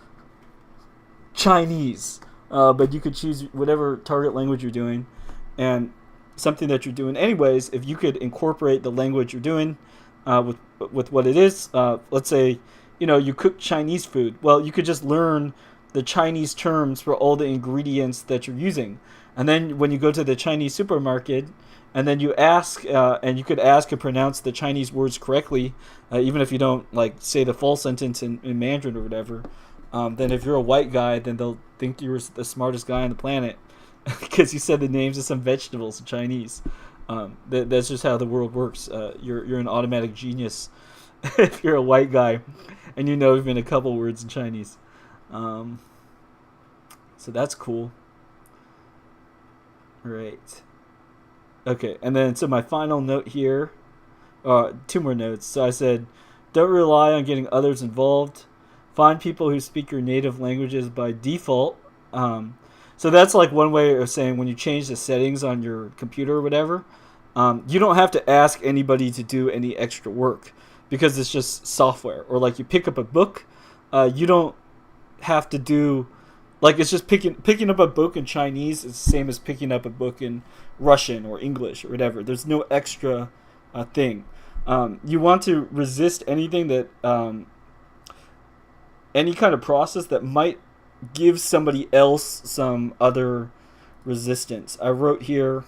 Chinese, but you could choose whatever target language you're doing, and something that you're doing anyways. If you could incorporate the language you're doing with what it is, let's say you cook Chinese food. Well, you could just learn the Chinese terms for all the ingredients that you're using, and then when you go to the Chinese supermarket, and then you ask, and you could ask and pronounce the Chinese words correctly, even if you don't like say the full sentence in Mandarin or whatever. Then if you're a white guy, then they'll think you're the smartest guy on the planet because you said the names of some vegetables in Chinese. That's just how the world works. You're an automatic genius if you're a white guy and you know even a couple words in Chinese. So that's cool. Right. Okay, and then so my final note here, 2 more notes. So I said, don't rely on getting others involved. Find people who speak your native languages by default. So that's like one way of saying when you change the settings on your computer or whatever, you don't have to ask anybody to do any extra work because it's just software. Or like you pick up a book, you don't have to do, like it's just picking up a book in Chinese is the same as picking up a book in Russian or English or whatever. There's no extra thing. You want to resist anything that any kind of process that might give somebody else some other resistance. I wrote here,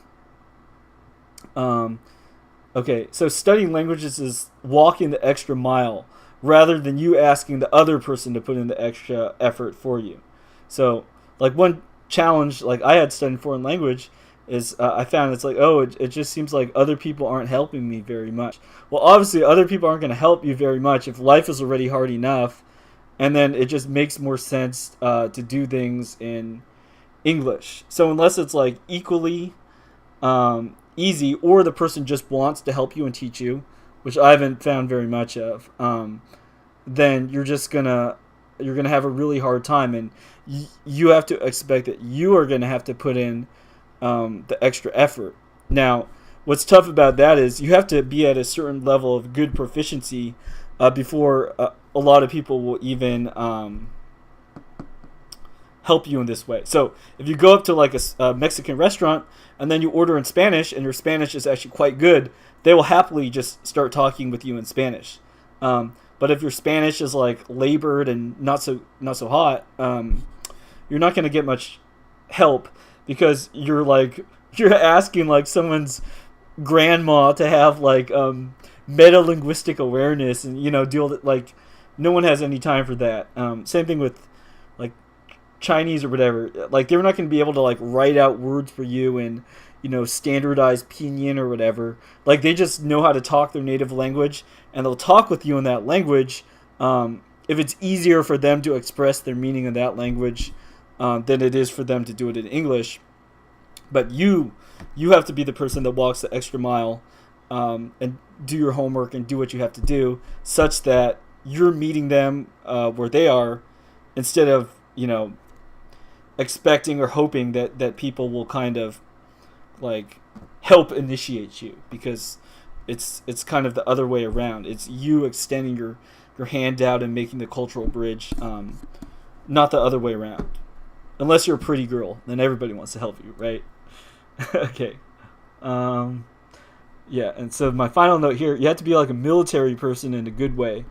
okay, so studying languages is walking the extra mile rather than you asking the other person to put in the extra effort for you. So, like one challenge, like I had studying foreign language, is I found it's like, oh, it just seems like other people aren't helping me very much. Well, obviously, other people aren't going to help you very much if life is already hard enough. And then it just makes more sense to do things in English. So unless it's like equally easy, or the person just wants to help you and teach you, which I haven't found very much of, then you're gonna have a really hard time, and you have to expect that you are gonna have to put in the extra effort. Now, what's tough about that is you have to be at a certain level of good proficiency before a lot of people will even help you in this way. So if you go up to like a Mexican restaurant and then you order in Spanish and your Spanish is actually quite good, they will happily just start talking with you in Spanish. But if your Spanish is like labored and not so hot, you're not going to get much help because you're asking like someone's grandma to have like meta-linguistic awareness and deal with, like, no one has any time for that. Same thing with like Chinese or whatever. Like they're not going to be able to like write out words for you in standardized pinyin or whatever. Like they just know how to talk their native language and they'll talk with you in that language if it's easier for them to express their meaning in that language than it is for them to do it in English. But you have to be the person that walks the extra mile and do your homework and do what you have to do such that you're meeting them where they are instead of expecting or hoping that people will kind of like help initiate you, because it's kind of the other way around. It's you extending your hand out and making the cultural bridge, not the other way around. Unless you're a pretty girl, then everybody wants to help you, right? Okay. Yeah, and so my final note here, you have to be like a military person in a good way.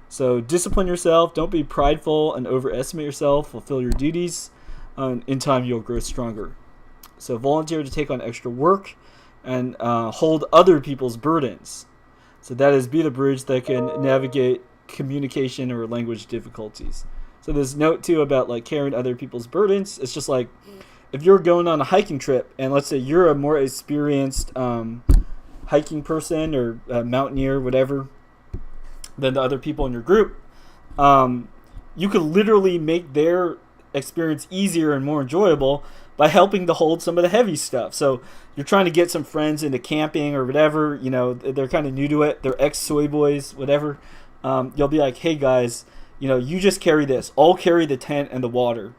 So discipline yourself, don't be prideful and overestimate yourself, fulfill your duties. In time, you'll grow stronger. So volunteer to take on extra work and hold other people's burdens. So that is be the bridge that can navigate communication or language difficulties. So there's note too about like carrying other people's burdens. It's just like if you're going on a hiking trip and let's say you're a more experienced hiking person or mountaineer, whatever, than the other people in your group, you could literally make their experience easier and more enjoyable by helping to hold some of the heavy stuff. So you're trying to get some friends into camping or whatever, you know, they're kind of new to it, they're ex-soy boys, whatever. You'll be like, hey guys, you know, you just carry this. I'll carry the tent and the water.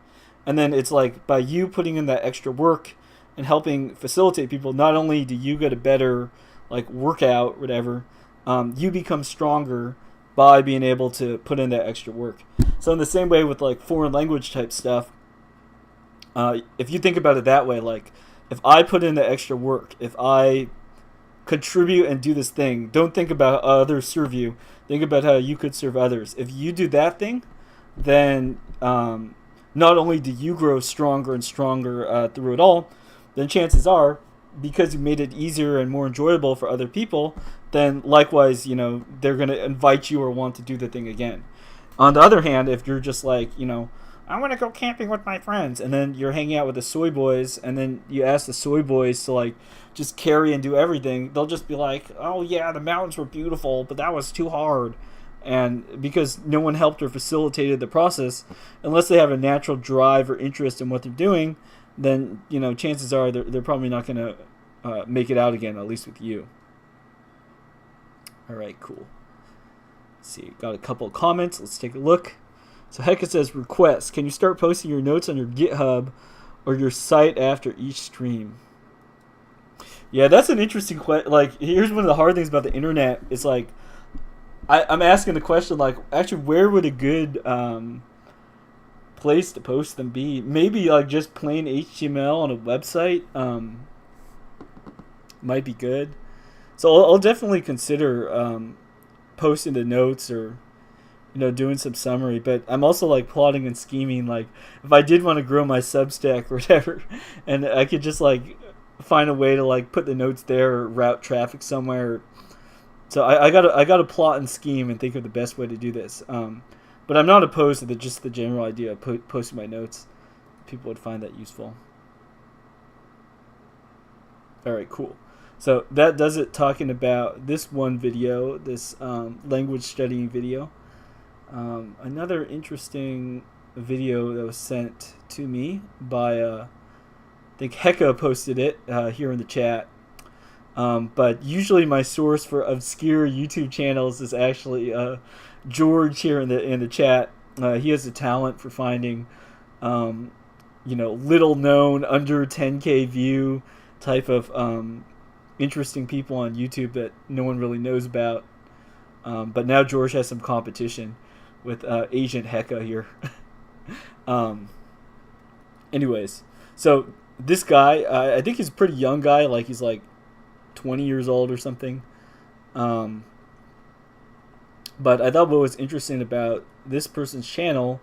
And then it's like by you putting in that extra work and helping facilitate people, not only do you get a better like workout, whatever, you become stronger by being able to put in that extra work. So in the same way with like foreign language type stuff, if you think about it that way, like if I put in the extra work, if I contribute and do this thing, don't think about how others serve you. Think about how you could serve others. If you do that thing, then not only do you grow stronger and stronger through it all, then chances are, because you made it easier and more enjoyable for other people, then likewise, you know, they're going to invite you or want to do the thing again. On the other hand, if you're just like, you know, I want to go camping with my friends, and then you're hanging out with the soy boys, and then you ask the soy boys to like just carry and do everything, they'll just be like, oh yeah, the mountains were beautiful, but that was too hard. And because no one helped or facilitated the process, unless they have a natural drive or interest in what they're doing, then, you know, chances are they're probably not going to make it out again, at least with you. All right, cool. Let's see, got a couple of comments. Let's take a look. So Hecka says, request, can you start posting your notes on your GitHub or your site after each stream? Yeah, that's an interesting question. Like, here's one of the hard things about the internet. It's like, I'm asking the question, like, actually, where would a good place to post them be? Maybe, like, just plain HTML on a website might be good. So I'll definitely consider posting the notes or, you know, doing some summary. But I'm also, like, plotting and scheming. Like, if I did want to grow my Substack or whatever, and I could just, like, find a way to, like, put the notes there or route traffic somewhere. So I gotta plot and scheme and think of the best way to do this. But I'm not opposed to just the general idea of posting my notes. People would find that useful. All right, cool. So that does it talking about this one video, this language studying video. Another interesting video that was sent to me by, I think Hecka posted it here in the chat. But usually my source for obscure YouTube channels is actually George here in the chat. He has a talent for finding, you know, little known, under 10K view type of interesting people on YouTube that no one really knows about. But now George has some competition with Agent Hecka here. Anyways, so this guy, I think he's a pretty young guy. Like he's like 20 years old or something. But I thought what was interesting about this person's channel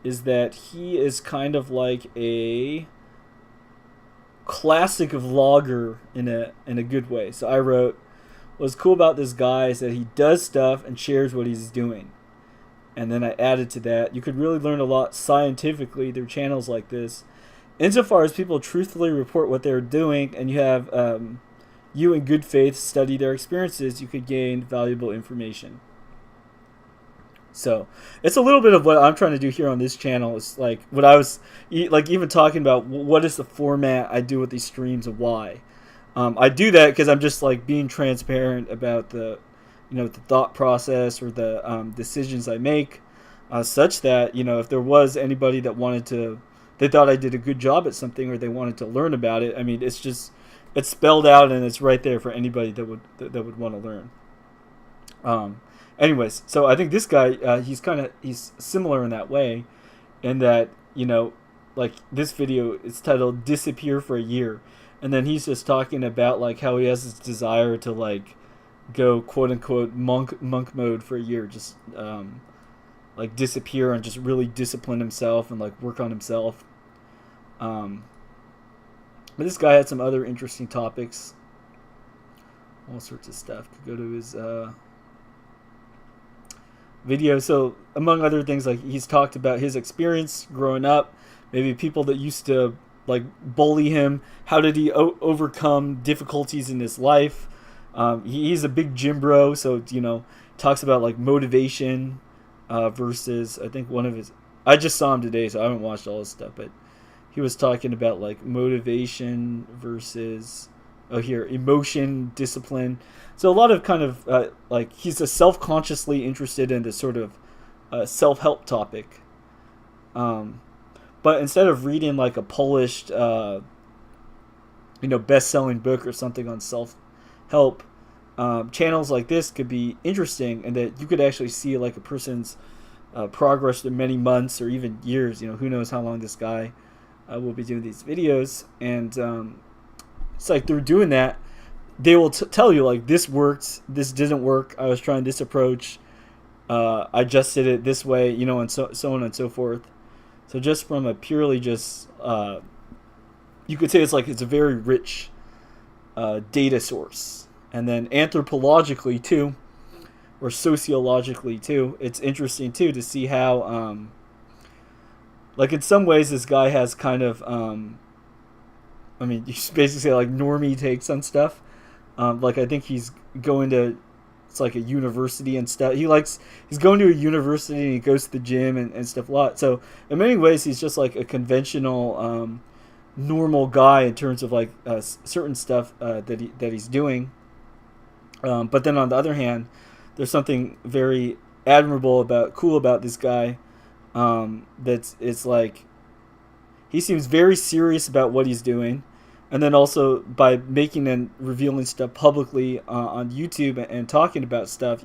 is that he is kind of like a classic vlogger in a good way. So I wrote, what's cool about this guy is that he does stuff and shares what he's doing. And then I added to that, you could really learn a lot scientifically through channels like this. Insofar as people truthfully report what they're doing and you have you in good faith study their experiences, you could gain valuable information. So it's a little bit of what I'm trying to do here on this channel. It's like what I was like even talking about, what is the format I do with these streams and why. I do that because I'm just like being transparent about the, you know, the thought process or the decisions I make, such that, you know, if there was anybody that wanted to, they thought I did a good job at something or they wanted to learn about it, I mean, it's just, it's spelled out and it's right there for anybody that would want to learn. Anyways, so I think this guy, he's similar in that way, in that, you know, like this video is titled "Disappear for a Year," and then he's just talking about like how he has this desire to like go quote unquote monk mode for a year, just like disappear and just really discipline himself and like work on himself. But this guy had some other interesting topics. all sorts of stuff. Could go to his video. So among other things, like he's talked about his experience growing up, maybe people that used to like bully him. How did he overcome difficulties in his life? He's a big gym bro, so talks about like motivation versus, I think one of his, I just saw him today, so I haven't watched all his stuff, but he was talking about like motivation versus emotion, discipline. So a lot of kind of like he's a self-consciously interested in this sort of self-help topic. But instead of reading like a polished, best-selling book or something on self-help, channels like this could be interesting, and that you could actually see like a person's progress in many months or even years. Who knows how long this guy will be doing these videos, and it's like through doing that, they will tell you like this worked, this didn't work. I was trying this approach. I just did it this way, and so on and so forth. So just from a purely just, you could say it's a very rich data source. And then anthropologically too, or sociologically too, it's interesting too to see how, like in some ways this guy has kind of, you basically say like normie takes on stuff. Like I think he's going to, it's like a university and stuff. He's going to a university and he goes to the gym and stuff a lot. So in many ways he's just like a conventional, normal guy in terms of like certain stuff that he's doing. But then on the other hand, there's something very cool about this guy. It's like he seems very serious about what he's doing. And then also by making and revealing stuff publicly on YouTube and talking about stuff,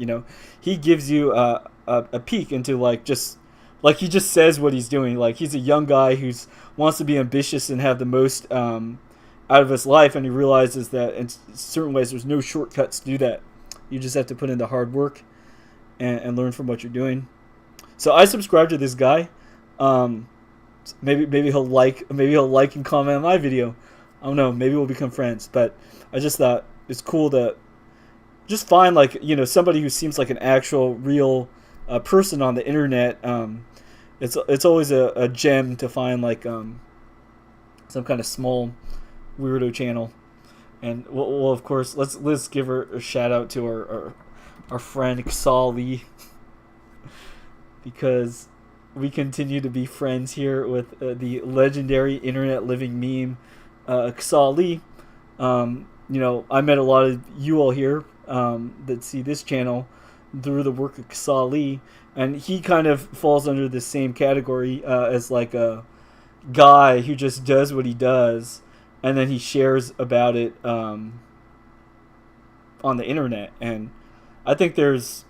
he gives you a peek into like he just says what he's doing. Like he's a young guy who wants to be ambitious and have the most out of his life, and he realizes that in certain ways there's no shortcuts to do that. You just have to put in the hard work and learn from what you're doing. So I subscribe to this guy. Maybe he'll like and comment on my video. I don't know, maybe we'll become friends, but I just thought it's cool to just find like, somebody who seems like an actual real person on the internet. It's always a gem to find like some kind of small weirdo channel. And we'll of course let's give her a shout out to our friend Xali, because we continue to be friends here with the legendary internet living meme Xali. I met a lot of you all here that see this channel through the work of Xali, and he kind of falls under the same category as like a guy who just does what he does, and then he shares about it on the internet. And I think there's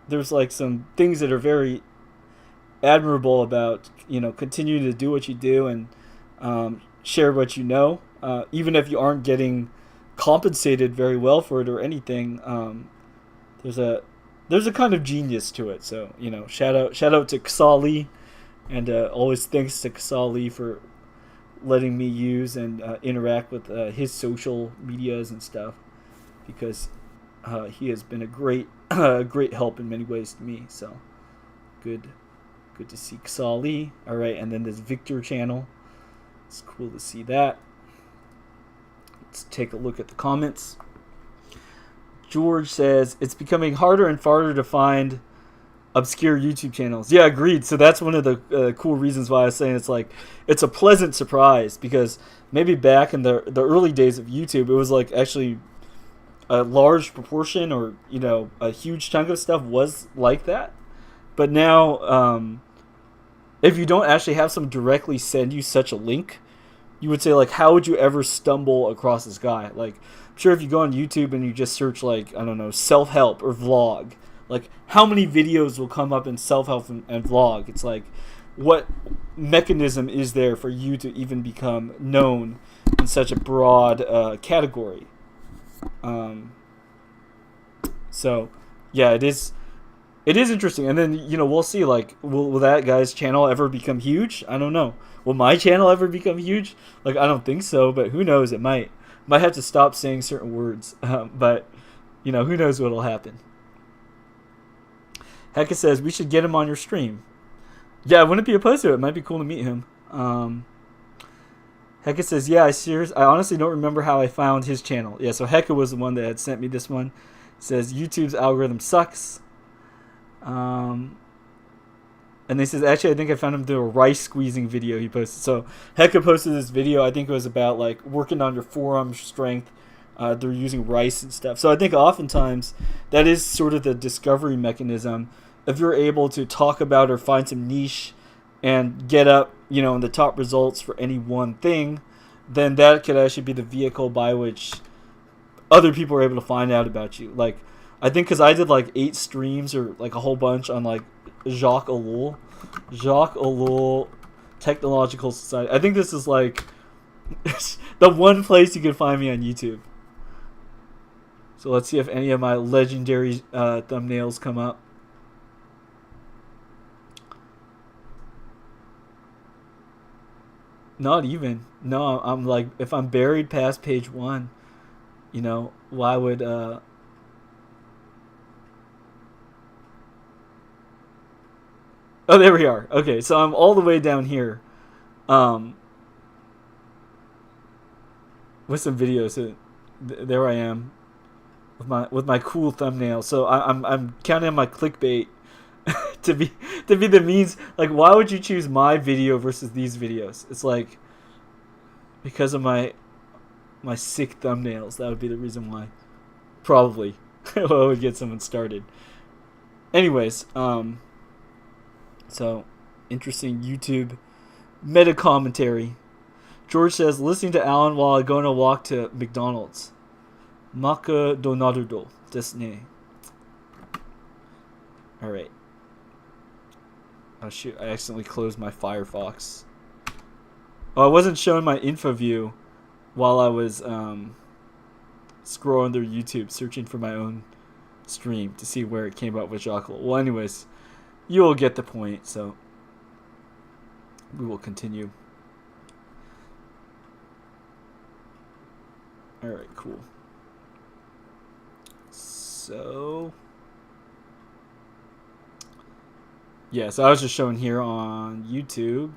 like some things that are very admirable about continuing to do what you do and share what you know, even if you aren't getting compensated very well for it or anything. There's a kind of genius to it. So shout out to Xali, and always thanks to Xali for letting me use and interact with his social medias and stuff, because he has been a great help in many ways to me. So good to see Xali. All right, and then this Victor channel. It's cool to see that. Let's take a look at the comments. George says, it's becoming harder and harder to find obscure YouTube channels. Yeah, agreed. So that's one of the cool reasons why I was saying it's a pleasant surprise, because maybe back in the early days of YouTube, it was like actually a large proportion, or a huge chunk of stuff was like that. But now, if you don't actually have someone directly send you such a link, you would say, like, how would you ever stumble across this guy? Like, I'm sure if you go on YouTube and you just search, like, I don't know, self-help or vlog, like, how many videos will come up in self-help and vlog? It's like, what mechanism is there for you to even become known in such a broad category? So, yeah, it is interesting. And then, we'll see, like, will that guy's channel ever become huge? I don't know. Will my channel ever become huge? Like, I don't think so, but who knows? It might. Might have to stop saying certain words, but who knows what'll happen. Hecka says we should get him on your stream. Yeah, I wouldn't be opposed to it. It might be cool to meet him. Hecka says, yeah, I honestly don't remember how I found his channel. Yeah, so Hecka was the one that had sent me this one. It says YouTube's algorithm sucks. And he says, actually, I think I found him through a rice squeezing video he posted. So Hecka posted this video. I think it was about like working on your forearm strength. They're using rice and stuff. So I think oftentimes that is sort of the discovery mechanism. If you're able to talk about or find some niche and get up, in the top results for any one thing, then that could actually be the vehicle by which other people are able to find out about you. Like, I think because I did like 8 streams or like a whole bunch on like Jacques Ellul Technological Society. I think this is like the one place you can find me on YouTube. So let's see if any of my legendary thumbnails come up. Not even. No, I'm like, if I'm buried past page 1, why would oh, there we are. Okay, so I'm all the way down here. With some videos. So there I am with my cool thumbnail. So I'm counting on my clickbait to be the means. Like, why would you choose my video versus these videos? It's like because of my sick thumbnails. That would be the reason why. Probably. I would get someone started. Anyways, so interesting YouTube meta commentary. George says, listening to Alan while I go on a walk to McDonald's. Maka donarudo desu ne. Alright. Oh shoot, I accidentally closed my Firefox. Oh, I wasn't showing my info view while I was scrolling through YouTube, searching for my own stream to see where it came up with Jacques. Well, anyways, you will get the point, so we will continue. Alright, cool. So yeah, so I was just showing here on YouTube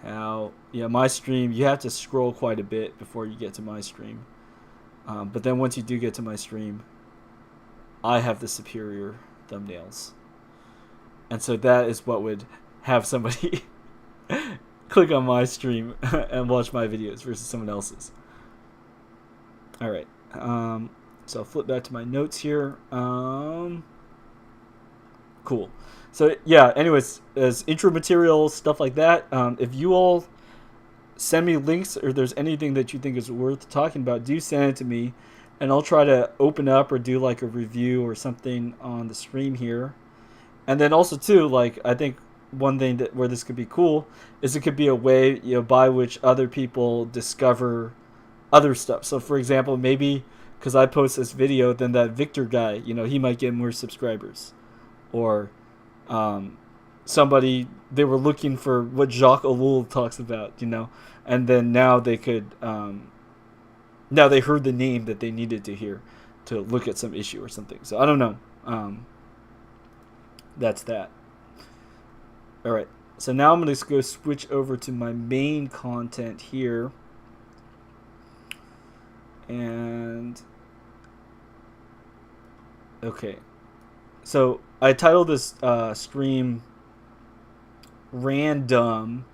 how, my stream, you have to scroll quite a bit before you get to my stream. But then once you do get to my stream, I have the superior thumbnails. And so that is what would have somebody click on my stream and watch my videos versus someone else's. Alright. So I'll flip back to my notes here. Cool. So yeah, anyways, as intro material, stuff like that. If you all send me links or there's anything that you think is worth talking about, do send it to me, and I'll try to open up or do like a review or something on the stream here. And then also too, like, I think one thing that where this could be cool is it could be a way, by which other people discover other stuff. So for example, maybe because I post this video, then that Victor guy, he might get more subscribers. Or somebody, they were looking for what Jacques Ellul talks about, and then now they could, now they heard the name that they needed to hear to look at some issue or something. So I don't know. That's that. All right. So now I'm going to go switch over to my main content here. And okay. So I titled this stream Random,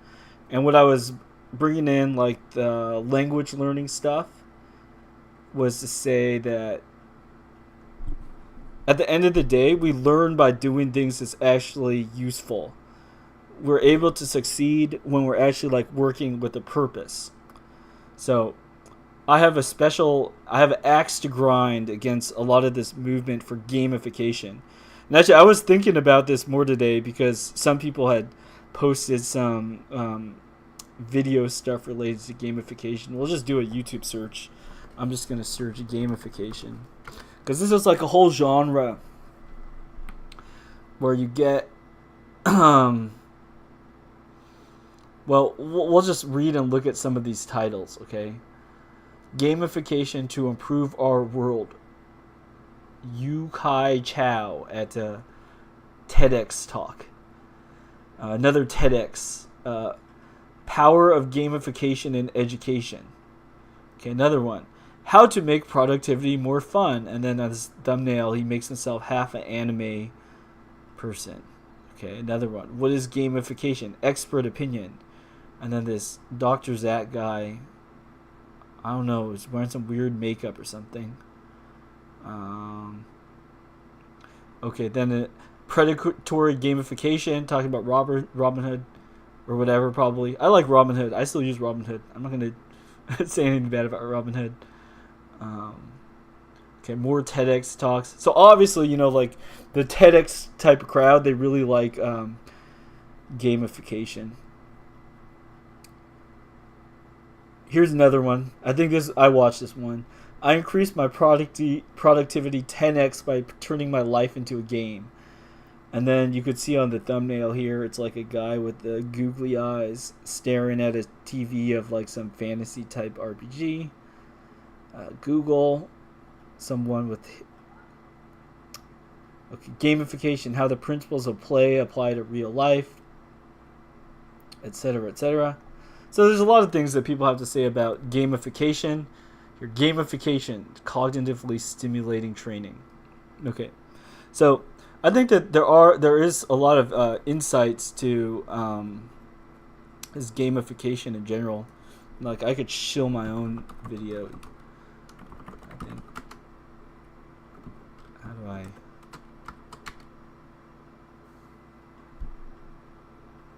and what I was bringing in, like the language learning stuff, was to say that at the end of the day, we learn by doing things that's actually useful. We're able to succeed when we're actually like working with a purpose. So I have an axe to grind against a lot of this movement for gamification. And actually, I was thinking about this more today because some people had posted some video stuff related to gamification. We'll just do a YouTube search. I'm just going to search gamification, because this is like a whole genre where you get well, we'll just read and look at some of these titles, okay? Gamification to improve our world. Yu Kai Chow at a TEDx talk. Another TEDx. Power of gamification in education. Okay, another one. How to make productivity more fun. And then on his thumbnail, he makes himself half an anime person. Okay, another one. What is gamification? Expert opinion. And then this Dr. Zach guy, I don't know, is wearing some weird makeup or something. Okay, then predatory gamification, talking about Robinhood or whatever, probably. I like Robinhood. I still use Robinhood. I'm not going to say anything bad about Robinhood. Okay, more TEDx talks. So obviously, you know, like the TEDx type of crowd, they really like gamification. Here's another one. I watched this one. I increased my productivity 10x by turning my life into a game. And then you could see on the thumbnail here, it's like a guy with the googly eyes staring at a TV of like some fantasy type RPG. Google, someone with gamification, how the principles of play apply to real life, etc., etc. So there's a lot of things that people have to say about gamification. Your gamification, cognitively stimulating training. Okay, so I think that there is a lot of insights to this gamification in general. Like I could shill my own video. I think. How do I?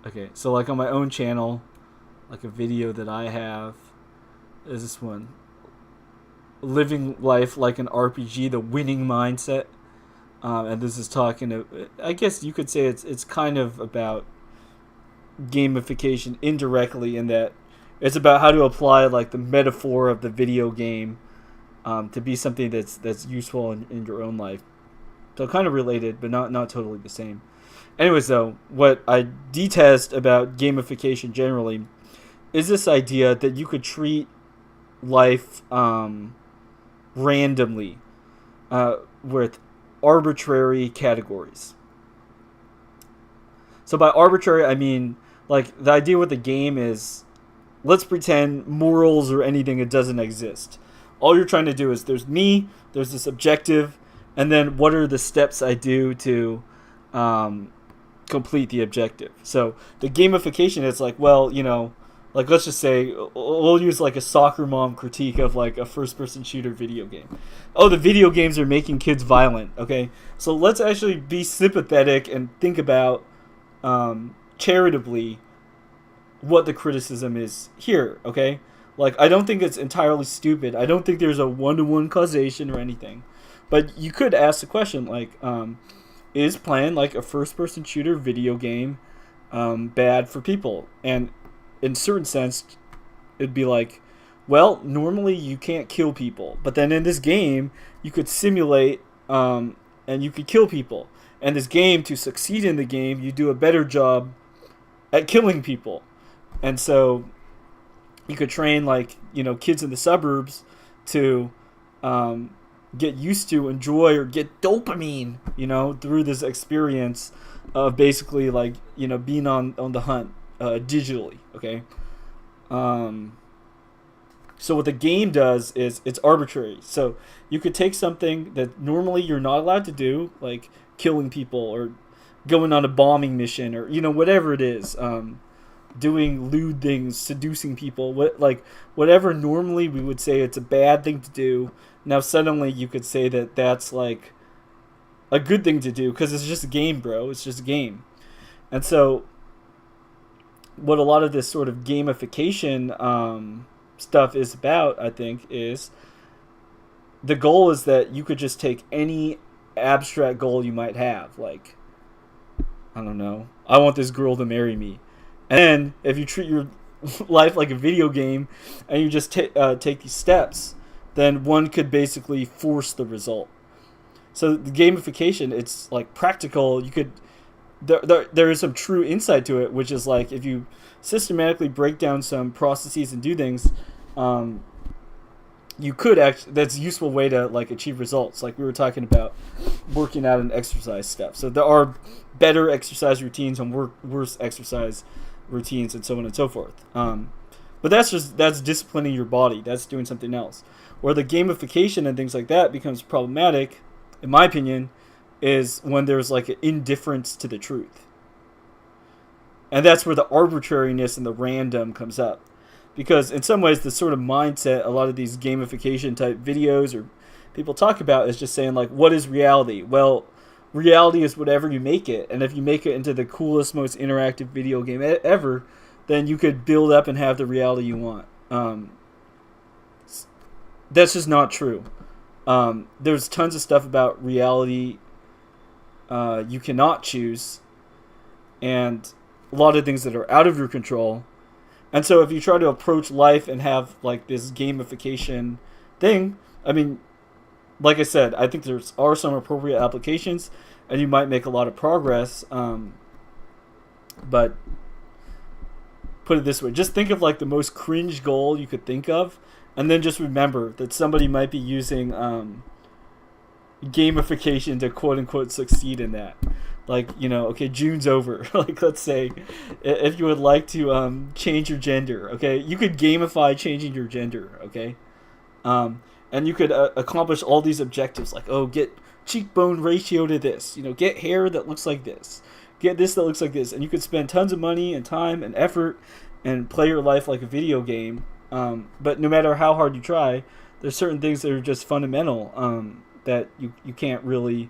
Okay, so like on my own channel, like a video that I have is this one. Living life like an RPG, the winning mindset. And this is talking to, I guess you could say it's kind of about gamification indirectly, in that it's about how to apply like the metaphor of the video game to be something that's useful in your own life. So kind of related, but not totally the same. Anyways, though, what I detest about gamification generally is this idea that you could treat life randomly with arbitrary categories. So by arbitrary, I mean like the idea with the game is, let's pretend morals or anything, it doesn't exist. All you're trying to do is there's me, there's this objective, and then what are the steps I do to complete the objective. So the gamification is like, well, you know, like let's just say we'll use like a soccer mom critique of like a first-person shooter video game. Oh, the video games are making kids violent. Okay, so let's actually be sympathetic and think about charitably what the criticism is here. Okay, like I don't think it's entirely stupid. I don't think there's a one-to-one causation or anything, but you could ask the question like, is playing like a first-person shooter video game bad for people? And in certain sense, it'd be like, well, normally you can't kill people, but then in this game, you could simulate and you could kill people. And this game, to succeed in the game, you do a better job at killing people. And so you could train like, you know, kids in the suburbs to get used to, enjoy, or get dopamine, you know, through this experience of basically like, you know, being on the hunt. Digitally, okay? So what the game does is it's arbitrary. So you could take something that normally you're not allowed to do, like killing people or going on a bombing mission, or, you know, whatever it is, doing lewd things, seducing people, whatever normally we would say it's a bad thing to do. Now suddenly you could say that that's like a good thing to do because it's just a game, bro. It's just a game. And so what a lot of this sort of gamification stuff is about, I think, is the goal is that you could just take any abstract goal you might have. Like, I don't know, I want this girl to marry me. And then if you treat your life like a video game and you just take these steps, then one could basically force the result. So the gamification, it's like practical. You could... There is some true insight to it, which is like if you systematically break down some processes and do things, you could actually, that's a useful way to like achieve results. Like we were talking about working out and exercise stuff. So there are better exercise routines and worse exercise routines and so on and so forth. But that's disciplining your body. That's doing something else. Where the gamification and things like that becomes problematic, in my opinion, is when there's like an indifference to the truth. And that's where the arbitrariness and the random comes up. Because in some ways, the sort of mindset a lot of these gamification type videos or people talk about is just saying like, what is reality? Well, reality is whatever you make it. And if you make it into the coolest, most interactive video game ever, then you could build up and have the reality you want. That's just not true. There's tons of stuff about reality you cannot choose, and a lot of things that are out of your control. And so if you try to approach life and have like this gamification thing, I mean, like I said, I think there are some appropriate applications and you might make a lot of progress. But put it this way, just think of like the most cringe goal you could think of, and then just remember that somebody might be using gamification to quote unquote succeed in that. Like, you know, okay, June's over. Like, let's say if you would like to change your gender, okay, you could gamify changing your gender, okay, and you could accomplish all these objectives, like, oh, get cheekbone ratio to this, you know, get hair that looks like this, get this that looks like this, and you could spend tons of money and time and effort and play your life like a video game. But no matter how hard you try, there's certain things that are just fundamental that you can't really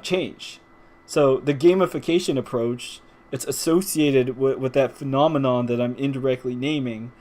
change. So the gamification approach, it's associated with that phenomenon that I'm indirectly naming,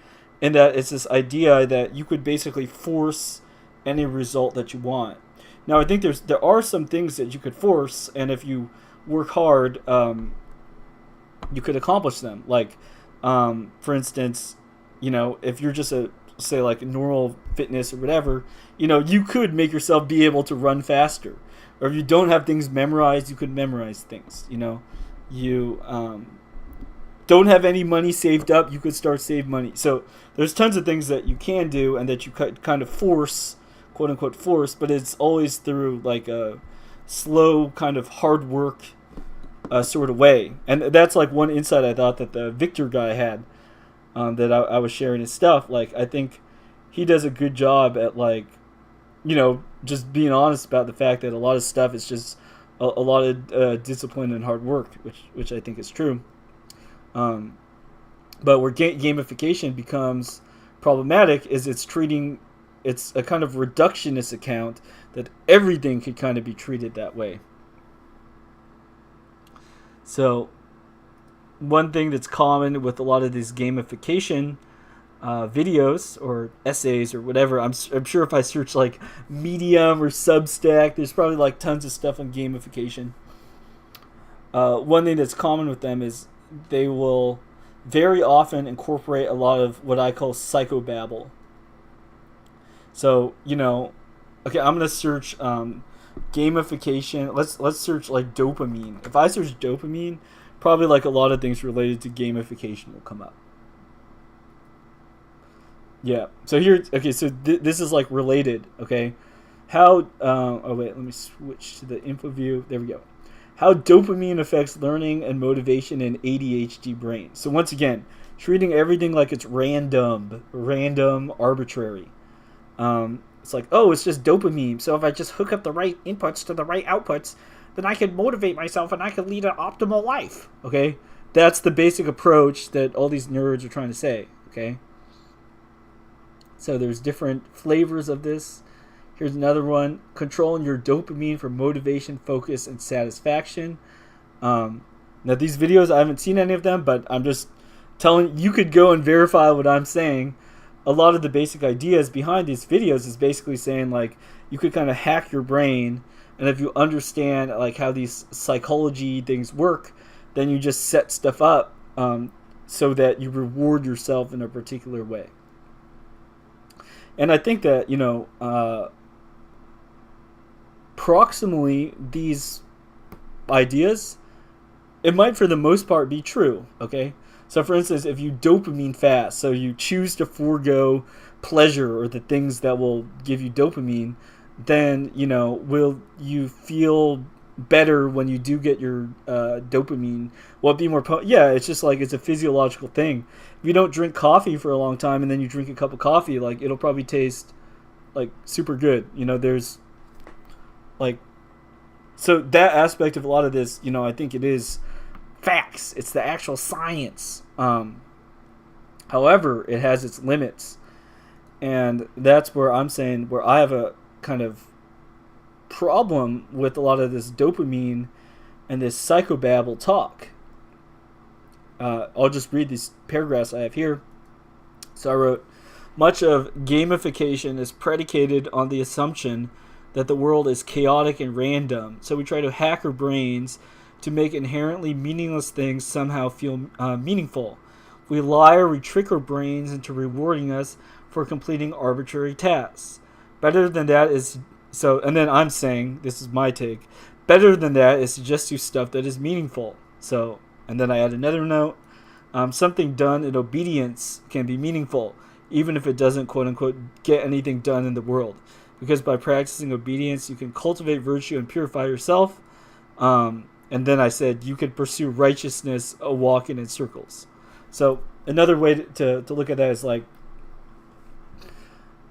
and that it's this idea that you could basically force any result that you want. Now I think there are some things that you could force, and if you work hard, you could accomplish them. Like, for instance, you know, if you're just say like normal fitness or whatever, you know, you could make yourself be able to run faster. Or if you don't have things memorized, you could memorize things. You know, you don't have any money saved up, you could start save money. So there's tons of things that you can do and that you could kind of force, quote unquote force, but it's always through like a slow kind of hard work sort of way. And that's like one insight I thought that the Victor guy had, that I was sharing his stuff. Like, I think he does a good job at like, you know, just being honest about the fact that a lot of stuff is just a lot of discipline and hard work, which I think is true. But where gamification becomes problematic is it's a kind of reductionist account that everything could kind of be treated that way. So one thing that's common with a lot of these gamification videos or essays or whatever, I'm sure if I search like Medium or Substack, there's probably like tons of stuff on gamification. One thing that's common with them is they will very often incorporate a lot of what I call psychobabble. So, you know, okay, I'm gonna search gamification. Let's search like dopamine. If I search dopamine, probably like a lot of things related to gamification will come up. Yeah. So here, okay. So this is like related. Okay. How? Oh wait. Let me switch to the info view. There we go. How dopamine affects learning and motivation in ADHD brain. So once again, treating everything like it's random, arbitrary. It's like, oh, it's just dopamine. So if I just hook up the right inputs to the right outputs, then I can motivate myself and I can lead an optimal life. Okay. That's the basic approach that all these nerds are trying to say. Okay. So there's different flavors of this. Here's another one. Controlling your dopamine for motivation, focus, and satisfaction. Now these videos, I haven't seen any of them, but I'm just telling you could go and verify what I'm saying. A lot of the basic ideas behind these videos is basically saying like you could kind of hack your brain, and if you understand like how these psychology things work, then you just set stuff up so that you reward yourself in a particular way. And I think that, you know, proximally these ideas, it might for the most part be true, okay? So, for instance, if you dopamine fast, so you choose to forego pleasure or the things that will give you dopamine, then will you feel better when you do get your dopamine? Will it be more potent? Yeah, it's just like it's a physiological thing. If you don't drink coffee for a long time and then you drink a cup of coffee, like it'll probably taste like super good. There's like, so that aspect of a lot of this, I think it is facts. It's the actual science. However, it has its limits, and that's where I'm saying where I have a kind of problem with a lot of this dopamine and this psychobabble talk. I'll just read these paragraphs I have here. So I wrote, much of gamification is predicated on the assumption that the world is chaotic and random, so we try to hack our brains to make inherently meaningless things somehow feel meaningful. We lie or we trick our brains into rewarding us for completing arbitrary tasks. Better than that is and then I'm saying, this is my take, better than that is to just do stuff that is meaningful. So, and then I add another note, something done in obedience can be meaningful, even if it doesn't quote unquote get anything done in the world. Because by practicing obedience, you can cultivate virtue and purify yourself. And then I said you could pursue righteousness walking in circles. So another way to look at that is like,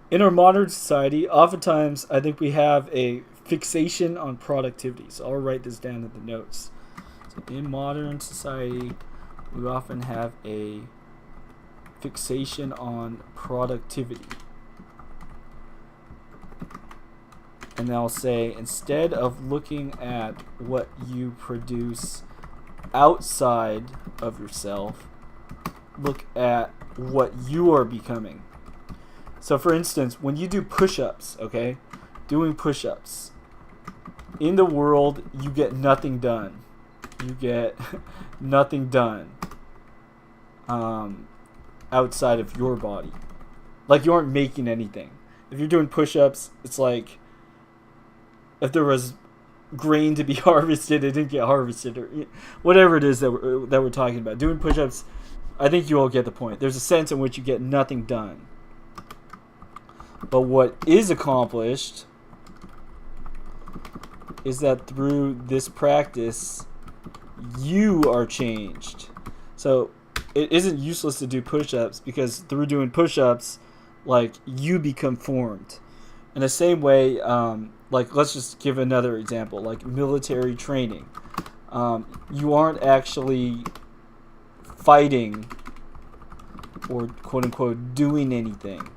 in our modern society, oftentimes I think we have a fixation on productivity. So I'll write this down in the notes. So in modern society, we often have a fixation on productivity. And I'll say, instead of looking at what you produce outside of yourself, look at what you are becoming. So, for instance, when you do push-ups, okay, doing push-ups, in the world, you get nothing done. You get nothing done outside of your body. Like, you aren't making anything. If you're doing push-ups, it's like if there was grain to be harvested, it didn't get harvested, or whatever it is that we're talking about. Doing push-ups, I think you all get the point. There's a sense in which you get nothing done. But what is accomplished is that through this practice, you are changed. So it isn't useless to do push-ups, because through doing push-ups, like, you become formed. In the same way, like, let's just give another example, like military training. You aren't actually fighting or quote-unquote doing anything.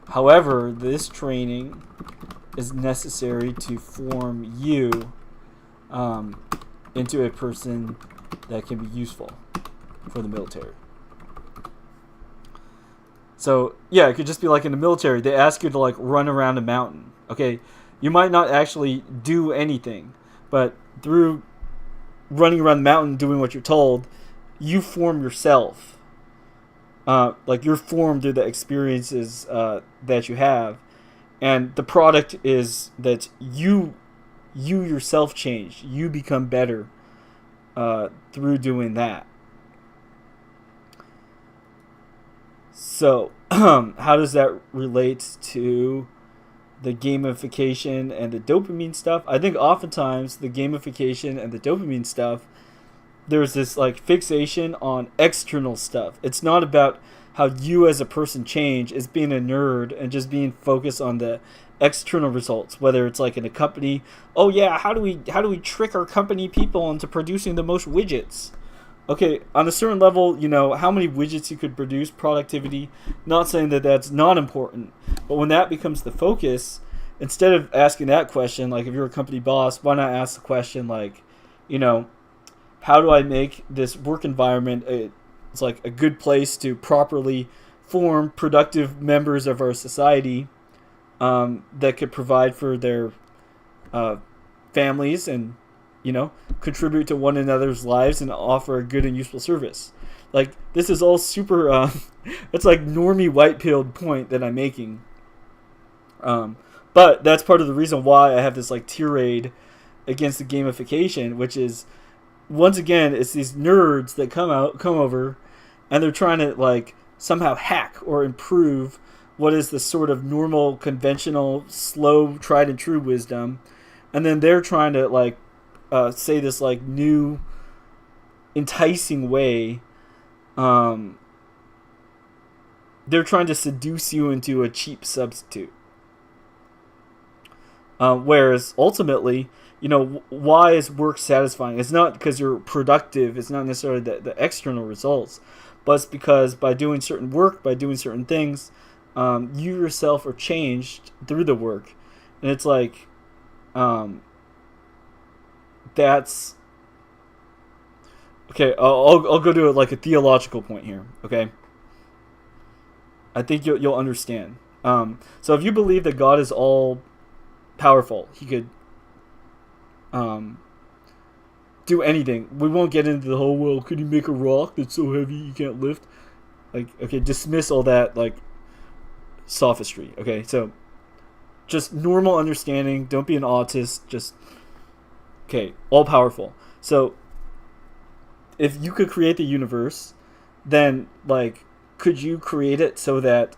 However, this training is necessary to form you into a person that can be useful for the military. So, yeah, it could just be like in the military, they ask you to like run around a mountain. Okay, you might not actually do anything, but through running around the mountain doing what you're told, you form yourself. Like, you're formed through the experiences that you have, and the product is that you yourself change. You become better through doing that. So, how does that relate to the gamification and the dopamine stuff? I think oftentimes the gamification and the dopamine stuff, there's this like fixation on external stuff. It's not about how you as a person change. It's being a nerd and just being focused on the external results, whether it's like in a company, oh yeah, how do we trick our company people into producing the most widgets? Okay, on a certain level, how many widgets you could produce, productivity, not saying that that's not important, but when that becomes the focus, instead of asking that question, like if you're a company boss, why not ask the question like, how do I make this work environment it's like a good place to properly form productive members of our society that could provide for their families and contribute to one another's lives and offer a good and useful service. Like, this is all super it's like normie white-pilled point that I'm making, but that's part of the reason why I have this like tirade against the gamification, which is, once again, it's these nerds that come over and they're trying to like somehow hack or improve what is the sort of normal, conventional, slow, tried and true wisdom, and then they're trying to like say this like new, enticing way. They're trying to seduce you into a cheap substitute. Whereas ultimately, why is work satisfying? It's not because you're productive. It's not necessarily the external results, but it's because by doing certain work, by doing certain things, you yourself are changed through the work. And it's like, that's okay. I'll go to like a theological point here. Okay, I think you'll understand. So if you believe that God is all powerful, He could do anything. We won't get into the whole, well, could He make a rock that's so heavy you can't lift? Like, okay, dismiss all that like sophistry. Okay, so just normal understanding. Don't be an autist. Just okay, all powerful. So if you could create the universe, then like, could you create it so that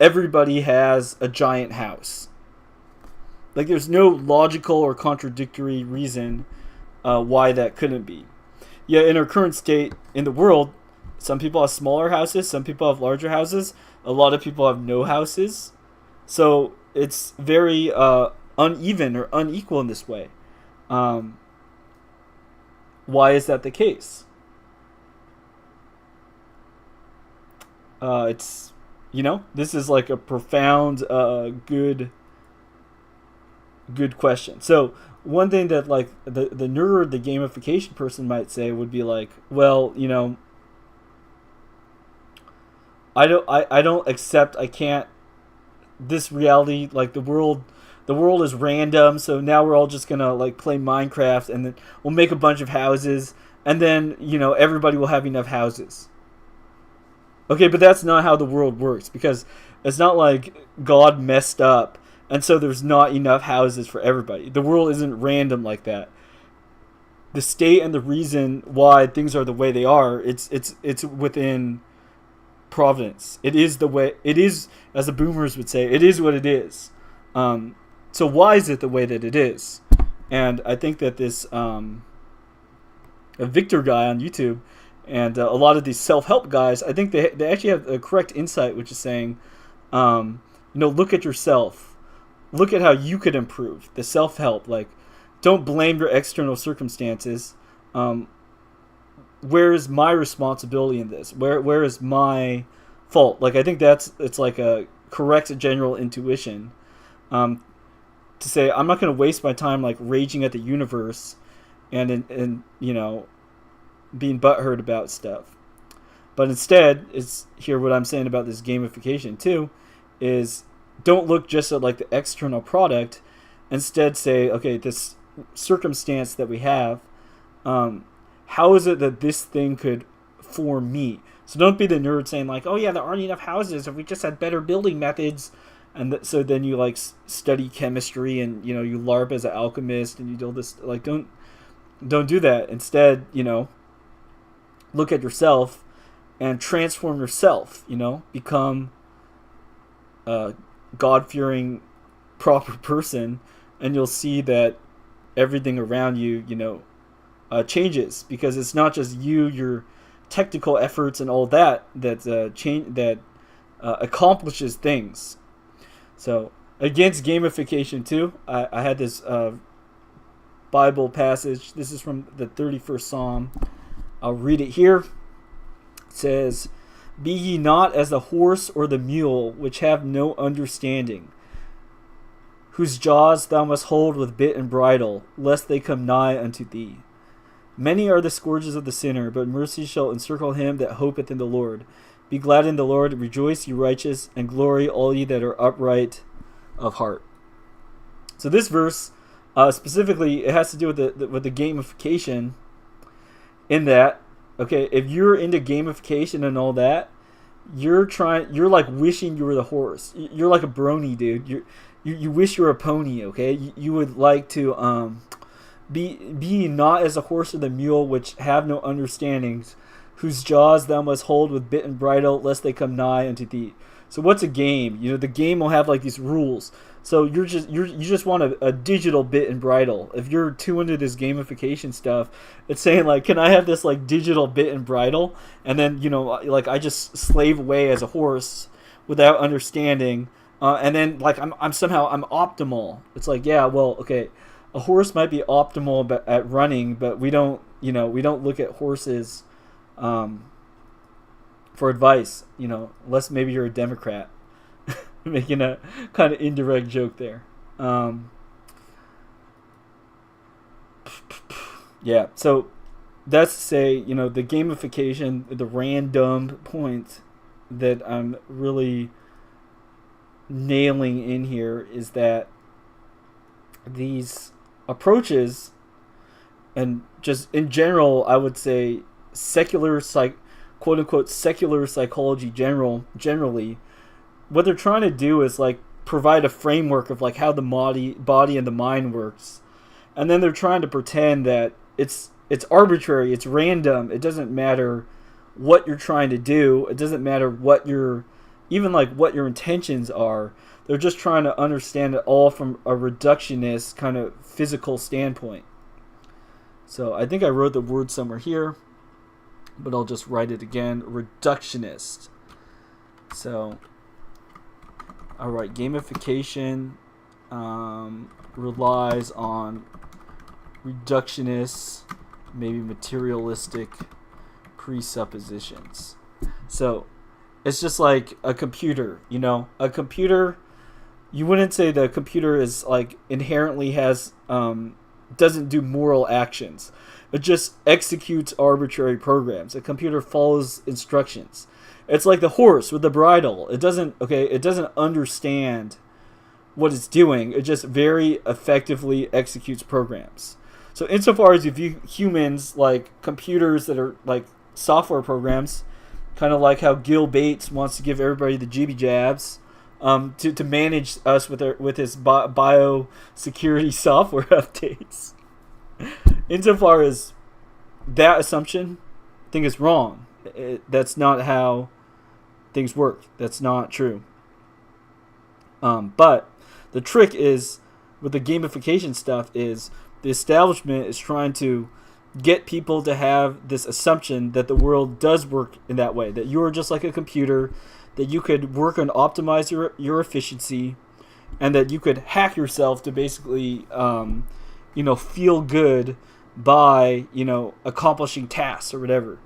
everybody has a giant house? Like, there's no logical or contradictory reason why that couldn't be. Yeah, in our current state in the world, some people have smaller houses, some people have larger houses, a lot of people have no houses. So it's very uneven or unequal in this way. Why is that the case? It's, this is like a profound, good question. So one thing that like the nerd, the gamification person might say would be like, well, I don't accept, I can't, this reality, like the world is random, so now we're all just gonna like play Minecraft and then we'll make a bunch of houses and then everybody will have enough houses. Okay, but that's not how the world works, because it's not like God messed up and so there's not enough houses for everybody. The world isn't random like that. The state and the reason why things are the way they are, it's within providence. It is the way it is, as the boomers would say. It is what it is. So why is it the way that it is? And I think that this a Victor guy on YouTube and a lot of these self-help guys, I think they actually have a correct insight, which is saying, look at yourself. Look at how you could improve. The self-help, like, don't blame your external circumstances. Where is my responsibility in this? Where is my fault? Like, I think it's like a correct general intuition. To say, I'm not going to waste my time like raging at the universe and being butthurt about stuff. But instead, it's here what I'm saying about this gamification too, is don't look just at like the external product. Instead say, okay, this circumstance that we have, how is it that this thing could form me? So don't be the nerd saying like, oh yeah, there aren't enough houses. If we just had better building methods, and so then you like study chemistry and you LARP as an alchemist and you do all this. Like, don't do that. Instead, look at yourself and transform yourself. Become a God-fearing, proper person, and you'll see that everything around you, changes, because it's not just your technical efforts and all that accomplishes things. So against gamification too, I had this Bible passage. This is from the 31st Psalm. I'll read it here. It says, "Be ye not as the horse or the mule, which have no understanding, whose jaws thou must hold with bit and bridle, lest they come nigh unto thee. Many are the scourges of the sinner, but mercy shall encircle him that hopeth in the Lord. Be glad in the Lord, rejoice, ye righteous, and glory, all ye that are upright of heart." So this verse, specifically, it has to do with the gamification. In that, okay, if you're into gamification and all that, you're like wishing you were the horse. You're like a brony, dude. You wish you were a pony. Okay, you would like to be not as a horse or the mule, which have no understandings, whose jaws thou must hold with bit and bridle, lest they come nigh unto thee. So what's a game? The game will have like these rules. So you just want a digital bit and bridle. If you're too into this gamification stuff, it's saying like, can I have this like digital bit and bridle? And then like I just slave away as a horse without understanding. And then like I'm optimal. It's like, yeah, well, okay, a horse might be optimal at running, but we don't look at horses for advice, unless maybe you're a Democrat. Making a kind of indirect joke there. Yeah, so that's to say, the gamification, the random point that I'm really nailing in here is that these approaches, and just in general, I would say quote unquote secular psychology generally, what they're trying to do is like provide a framework of like how the body and the mind works, and then they're trying to pretend that it's arbitrary, it's random. It doesn't matter what you're trying to do. It doesn't matter what your intentions are. They're just trying to understand it all from a reductionist kind of physical standpoint. So I think I wrote the word somewhere here, but I'll just write it again. Reductionist. So, all right, gamification relies on reductionist, maybe materialistic presuppositions. So it's just like a computer, a computer. You wouldn't say the computer is like inherently has doesn't do moral actions. It just executes arbitrary programs. A computer follows instructions. It's like the horse with the bridle. It doesn't understand what it's doing. It just very effectively executes programs. So insofar as you view humans like computers that are like software programs, kind of like how Gil Bates wants to give everybody the jibby jabs to manage us with his biosecurity software updates. Insofar as that assumption, I think is wrong. That's not how things work. That's not true. But the trick is with the gamification stuff is the establishment is trying to get people to have this assumption that the world does work in that way, that you're just like a computer, that you could work and optimize your efficiency, and that you could hack yourself to basically feel good by accomplishing tasks or whatever.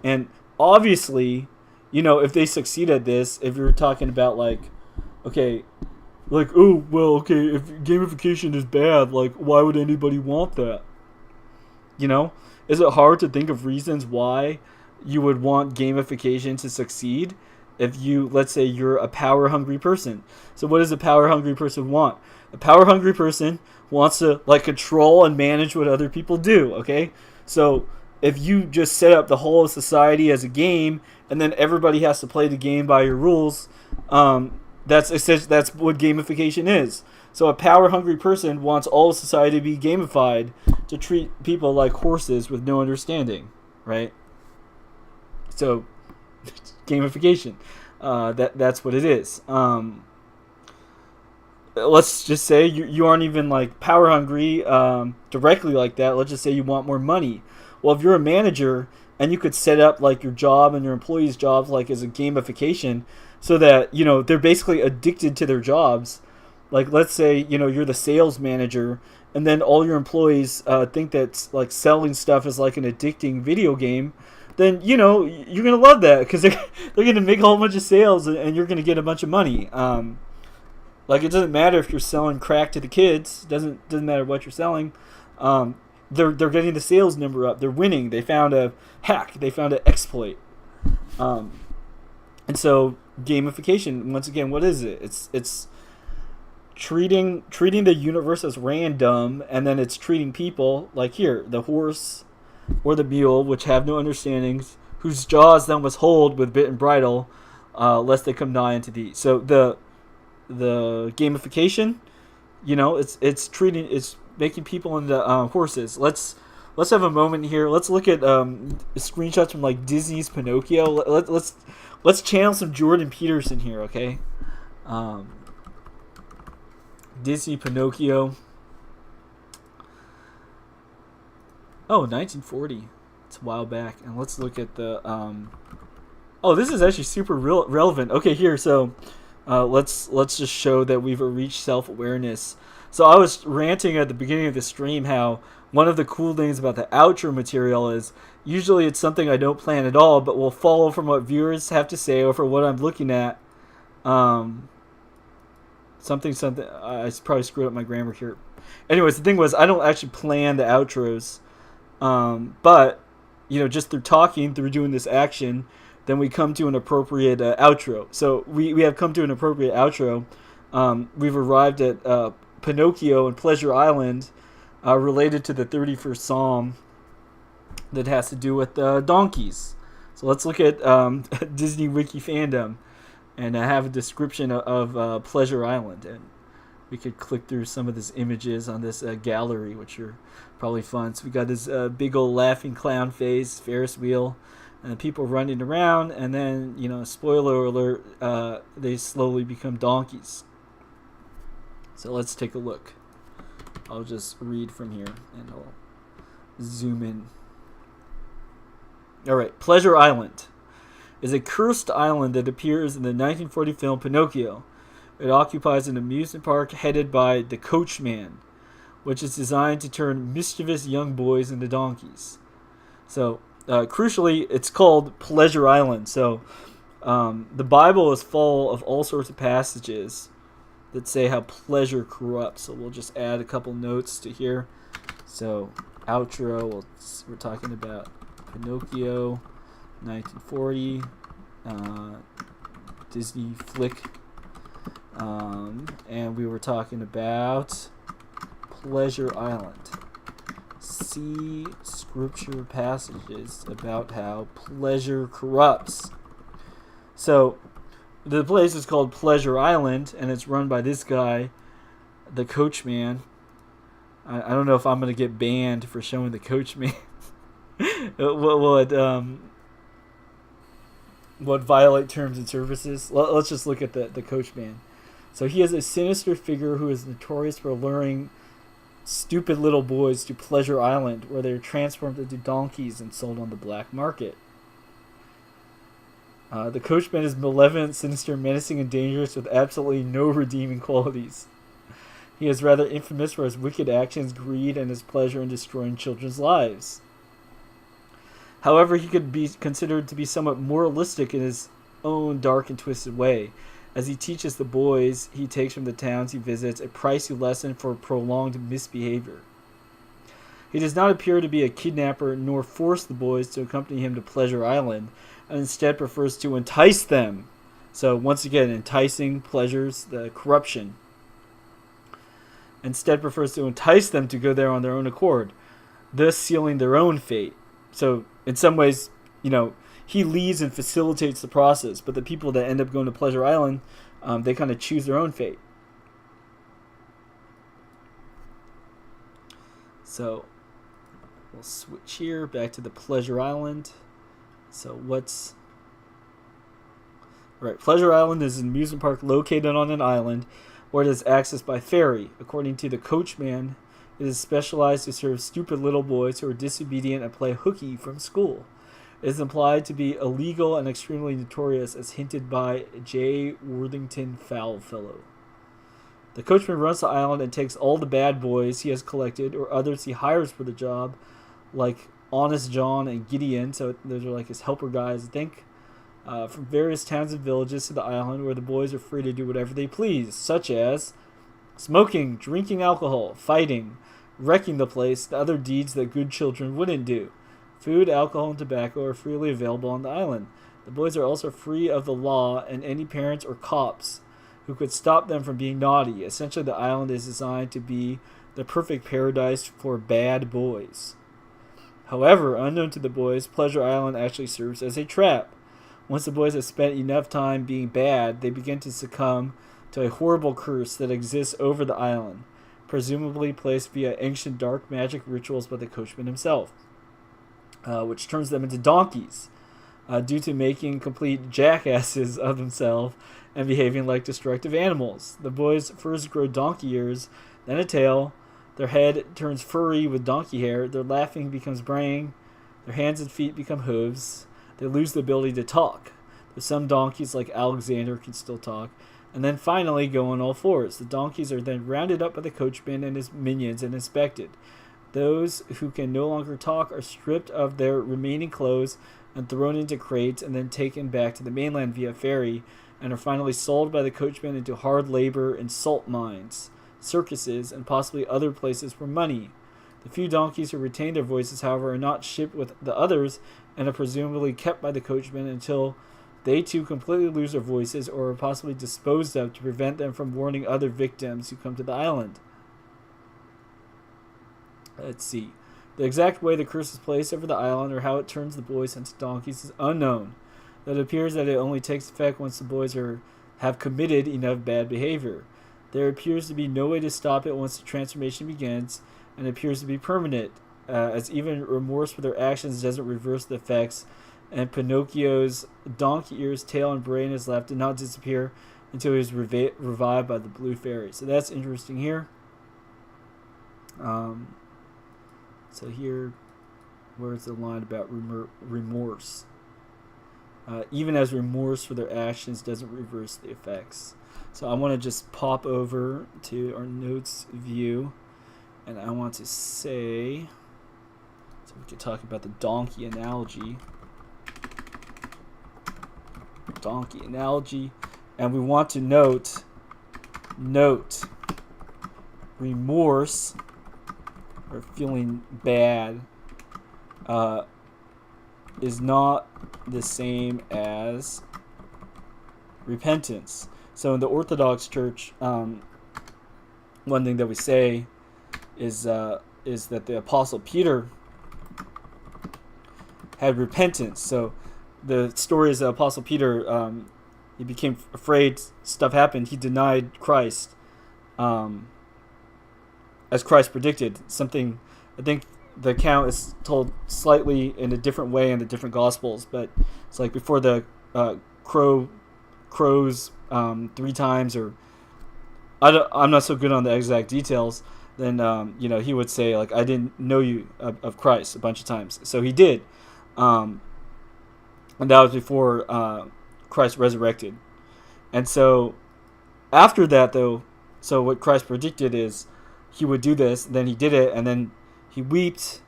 And obviously, if they succeed at this, if you're talking about if gamification is bad, like why would anybody want that? Is it hard to think of reasons why you would want gamification to succeed if let's say you're a power hungry person? So what does a power hungry person want? A power hungry person wants to control and manage what other people do, okay? So if you just set up the whole of society as a game and then everybody has to play the game by your rules, that's what gamification is. So a power-hungry person wants all of society to be gamified to treat people like horses with no understanding, right? So gamification, that's what it is. Let's just say you aren't even power-hungry directly like that. Let's just say you want more money. Well, if you're a manager and you could set up your job and your employees' jobs as a gamification, so that they're basically addicted to their jobs. Let's say you're the sales manager, and then all your employees think that selling stuff is like an addicting video game. Then you're gonna love that because they're gonna make a whole bunch of sales and you're gonna get a bunch of money. It doesn't matter if you're selling crack to the kids. Doesn't matter what you're selling. They're getting the sales number up. They're winning. They found a hack. They found an exploit. And so gamification, once again, what is it? It's treating the universe as random, and then it's treating people like here, the horse or the mule, which have no understandings, whose jaws thou must hold with bit and bridle, lest they come nigh unto thee. So the gamification, it's making people into horses. Let's let's have a moment here. Let's look at screenshots from like Disney's Pinocchio. Let's channel some Jordan Peterson here, okay? Disney Pinocchio. Oh, 1940. It's a while back. And let's look at the oh, this is actually super relevant. Okay, here. So let's just show that we've reached self-awareness. So I was ranting at the beginning of the stream how one of the cool things about the outro material is usually it's something I don't plan at all, but will follow from what viewers have to say or for what I'm looking at. Something. I probably screwed up my grammar here. Anyways, the thing was I don't actually plan the outros, but just through talking, through doing this action, then we come to an appropriate outro. So we have come to an appropriate outro. We've arrived at Pinocchio and Pleasure Island, related to the 31st Psalm that has to do with donkeys. So let's look at Disney Wiki fandom and have a description of Pleasure Island. And we could click through some of these images on this gallery, which are probably fun. So we got this big old laughing clown face, Ferris wheel, and people running around. And then, spoiler alert, they slowly become donkeys. So let's take a look. I'll just read from here and I'll zoom in. Alright, Pleasure Island is a cursed island that appears in the 1940 film Pinocchio. It occupies an amusement park headed by the Coachman, which is designed to turn mischievous young boys into donkeys. So, crucially, it's called Pleasure Island. So, the Bible is full of all sorts of passages that say how pleasure corrupts. So we'll just add a couple notes to here. So outro, we're talking about Pinocchio, 1940, Disney flick, and we were talking about Pleasure Island. See scripture passages about how pleasure corrupts. So the place is called Pleasure Island, and it's run by this guy, the Coachman. I don't know if I'm going to get banned for showing the Coachman. What violate terms and services? Let's just look at the Coachman. So he is a sinister figure who is notorious for luring stupid little boys to Pleasure Island, where they are transformed into donkeys and sold on the black market. The Coachman is malevolent, sinister, menacing, and dangerous with absolutely no redeeming qualities. He is rather infamous for his wicked actions, greed, and his pleasure in destroying children's lives. However, he could be considered to be somewhat moralistic in his own dark and twisted way, as he teaches the boys he takes from the towns he visits a pricey lesson for prolonged misbehavior. He does not appear to be a kidnapper nor force the boys to accompany him to Pleasure Island, and instead prefers to entice them. So once again, enticing pleasures, the corruption. Instead prefers to entice them to go there on their own accord, thus sealing their own fate. So in some ways, he leads and facilitates the process, but the people that end up going to Pleasure Island, they kind of choose their own fate. So we'll switch here back to the Pleasure Island. So right, Pleasure Island is an amusement park located on an island where it is accessed by ferry. According to the Coachman, it is specialized to serve stupid little boys who are disobedient and play hooky from school. It is implied to be illegal and extremely notorious, as hinted by J. Worthington Foulfellow. The Coachman runs the island and takes all the bad boys he has collected or others he hires for the job, like Honest John and Gideon, so those are like his helper guys, I think, from various towns and villages to the island, where the boys are free to do whatever they please, such as smoking, drinking alcohol, fighting, wrecking the place, the other deeds that good children wouldn't do. Food, alcohol, and tobacco are freely available on the island. The boys are also free of the law and any parents or cops who could stop them from being naughty. Essentially, the island is designed to be the perfect paradise for bad boys. However, unknown to the boys, Pleasure Island actually serves as a trap. Once the boys have spent enough time being bad, they begin to succumb to a horrible curse that exists over the island. presumably placed via ancient dark magic rituals by the coachman himself, which turns them into donkeys, due to making complete jackasses of themselves and behaving like destructive animals. The boys first grow donkey ears, then a tail. Their head turns furry with donkey hair. Their laughing becomes braying. Their hands and feet become hooves. They lose the ability to talk. There's some donkeys, like Alexander, can still talk. And then finally go on all fours. The donkeys are then rounded up by the coachman and his minions and inspected. Those who can no longer talk are stripped of their remaining clothes and thrown into crates and then taken back to the mainland via ferry, and are finally sold by the coachman into hard labor in salt mines, circuses, and possibly other places for money. The few donkeys who retain their voices, however, are not shipped with the others and are presumably kept by the coachman until they too completely lose their voices or are possibly disposed of to prevent them from warning other victims who come to the island. Let's see. The exact way the curse is placed over the island or how it turns the boys into donkeys is unknown. It appears that it only takes effect once the boys have committed enough bad behavior. There appears to be no way to stop it once the transformation begins, and it appears to be permanent, as even remorse for their actions doesn't reverse the effects, and Pinocchio's donkey ears, tail, and brain is left did not disappear until he was revived by the blue fairy. So that's interesting here. So here, where's the line about remorse? Even as remorse for their actions doesn't reverse the effects. So I want to just pop over to our notes view, and I want to say, so we can talk about the donkey analogy. Donkey analogy, and we want to note remorse or feeling bad is not the same as repentance. So in the Orthodox Church, one thing that we say is that the Apostle Peter had repentance. So the story is that Apostle Peter, he became afraid, stuff happened, he denied Christ, as Christ predicted. Something, I think the account is told slightly in a different way in the different Gospels, but it's like before the crows 3 times, or I'm not so good on the exact details, then he would say, like, I didn't know you of Christ a bunch of times. So he did. And that was before Christ resurrected. And so after that, though, so what Christ predicted is he would do this, then he did it, and then he wept,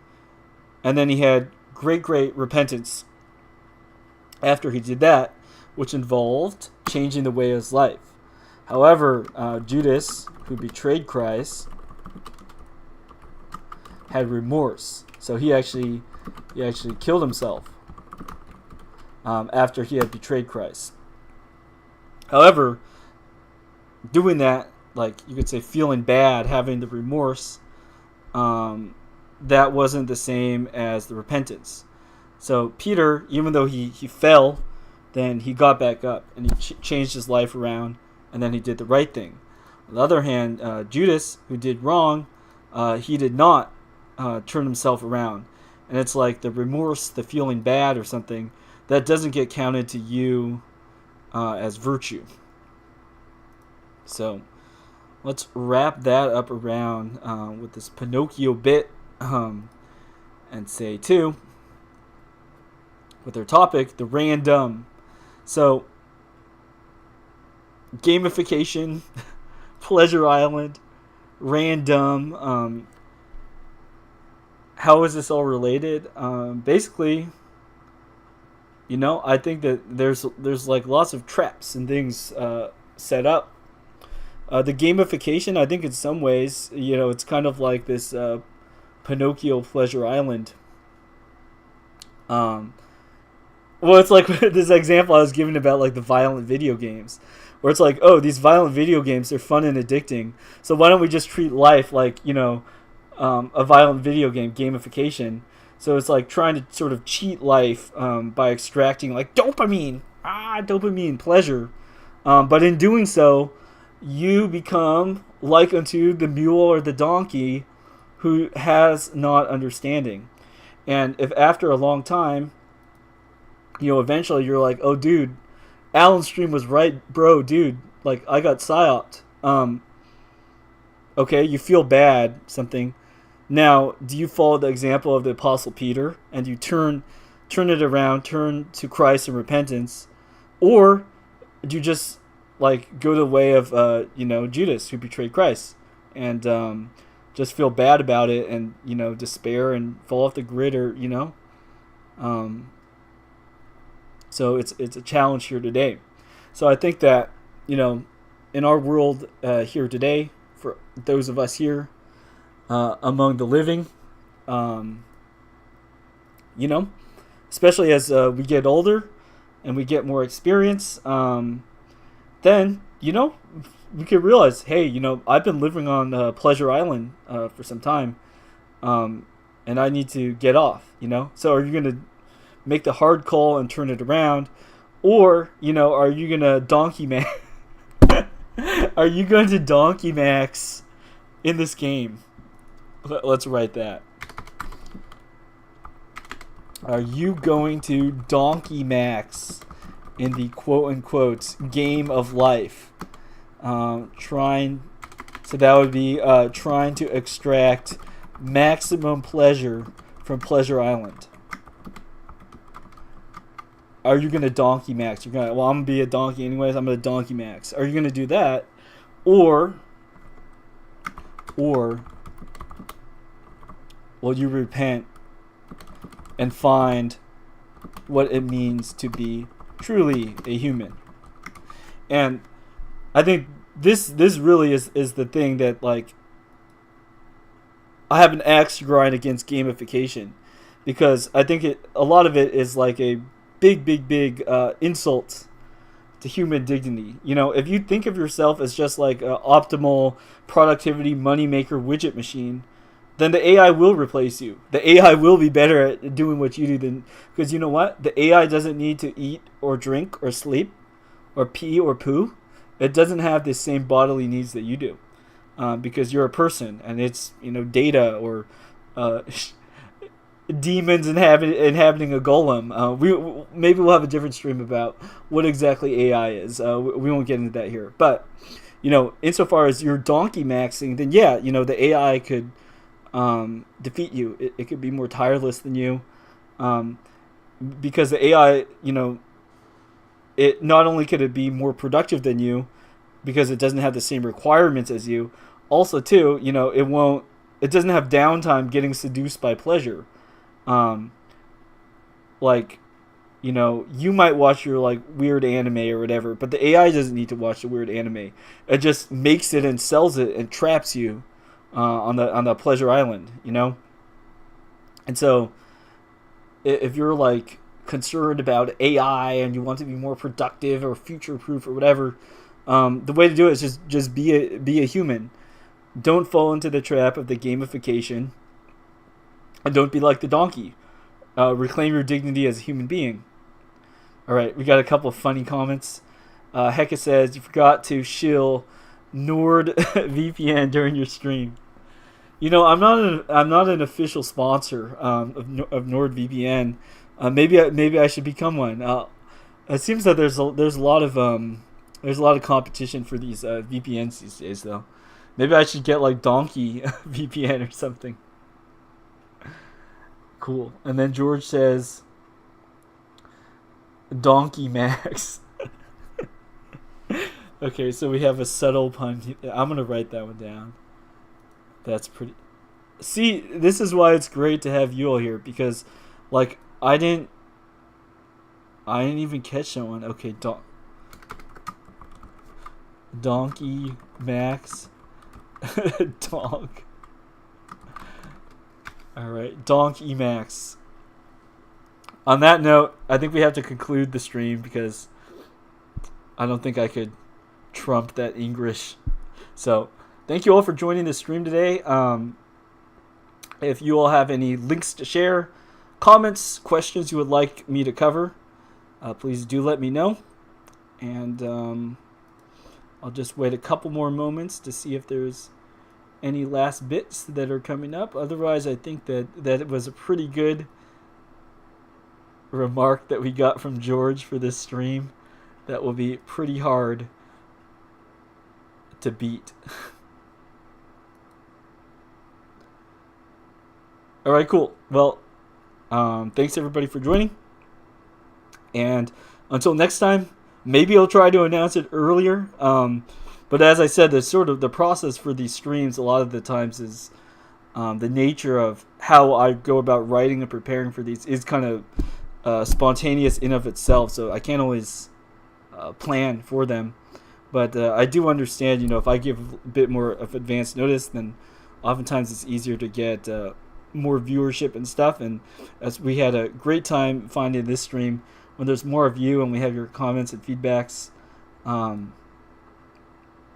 and then he had great repentance after he did that, which involved changing the way of his life. However, Judas, who betrayed Christ, had remorse. So he actually killed himself after he had betrayed Christ. However, doing that, like you could say feeling bad, having the remorse, that wasn't the same as the repentance. So Peter, even though he fell, then he got back up and he changed his life around, and then he did the right thing. On the other hand, Judas, who did wrong, he did not turn himself around. And it's like the remorse, the feeling bad or something, that doesn't get counted to you as virtue. So let's wrap that up around with this Pinocchio bit, and say too, with our topic, the random. So gamification, Pleasure Island, random. How is this all related? Basically, I think that there's like lots of traps and things set up. The gamification, I think in some ways, it's kind of like this Pinocchio Pleasure Island. Well, it's like this example I was giving about like the violent video games, where it's like, oh, these violent video games, they're fun and addicting. So why don't we just treat life like, a violent video game, gamification. So it's like trying to sort of cheat life by extracting like dopamine, pleasure. But in doing so, you become like unto the mule or the donkey who has not understanding. And if after a long time, eventually you're like, oh, dude, Alan's stream was right, bro, dude. Like, I got psyoped. Okay, you feel bad, something. Now, do you follow the example of the Apostle Peter and you turn it around, turn to Christ in repentance, or do you just like go the way of Judas, who betrayed Christ, and just feel bad about it and despair and fall off the grid, or so it's a challenge here today. So I think that in our world here today, for those of us here among the living, especially as we get older and we get more experience, then we could realize, hey, I've been living on Pleasure Island for some time, and I need to get off. So are you gonna make the hard call and turn it around, or are you gonna donkey max? Are you going to donkey max in this game? Let's write that. Are you going to donkey max in the quote-unquote game of life? So that would be trying to extract maximum pleasure from Pleasure Island. Are you going to donkey max? I'm going to be a donkey anyways. I'm going to donkey max. Are you going to do that? Or will you repent and find what it means to be truly a human? And I think this really is the thing that, like, I have an axe to grind against gamification, because I think a lot of it is like a big insult to human dignity. If you think of yourself as just like an optimal productivity moneymaker widget machine, then the AI will replace you. The AI will be better at doing what you do because you know what? The AI doesn't need to eat or drink or sleep or pee or poo. It doesn't have the same bodily needs that you do, because you're a person, and it's data or demons inhabiting a golem. Maybe we'll have a different stream about what exactly AI is. We won't get into that here. But insofar as you're donkey maxing, then yeah, the AI could defeat you. It could be more tireless than you, because the AI, it not only could it be more productive than you because it doesn't have the same requirements as you. Also, too, it doesn't have downtime getting seduced by pleasure. You might watch your like weird anime or whatever, but the AI doesn't need to watch the weird anime. It just makes it and sells it and traps you on the Pleasure Island, And so, if you're like concerned about AI and you want to be more productive or future proof or whatever, the way to do it is just be a human. Don't fall into the trap of the gamification, and don't be like the donkey. Reclaim your dignity as a human being. All right, we got a couple of funny comments. Hecka says you forgot to shill NordVPN during your stream. I'm not an official sponsor of NordVPN. Maybe I should become one. It seems that there's a lot of competition for these VPNs these days, though. Maybe I should get like Donkey VPN or something. Cool. And then George says Donkey Max. Okay, so we have a subtle pun. I'm gonna write that one down. That's pretty. See, this is why it's great to have you all here, because, like, I didn't even catch that one. Okay, Donkey Max. Donk. Alright, Donk Emax. On that note, I think we have to conclude the stream because I don't think I could trump that English. So, thank you all for joining the stream today. If you all have any links to share, comments, questions you would like me to cover, please do let me know. And I'll just wait a couple more moments to see if there's any last bits that are coming up. Otherwise, I think that it was a pretty good remark that we got from George for this stream. That will be pretty hard to beat. All right, cool. Well, thanks everybody for joining. And until next time, maybe I'll try to announce it earlier. But as I said, the process for these streams a lot of the times is the nature of how I go about writing and preparing for these is kind of spontaneous in of itself. So I can't always plan for them. But I do understand, if I give a bit more of advanced notice, then oftentimes it's easier to get more viewership and stuff. And as we had a great time finding this stream, when there's more of you and we have your comments and feedbacks,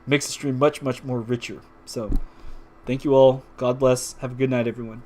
makes the stream much, much more richer. So thank you all. God bless. Have a good night, everyone.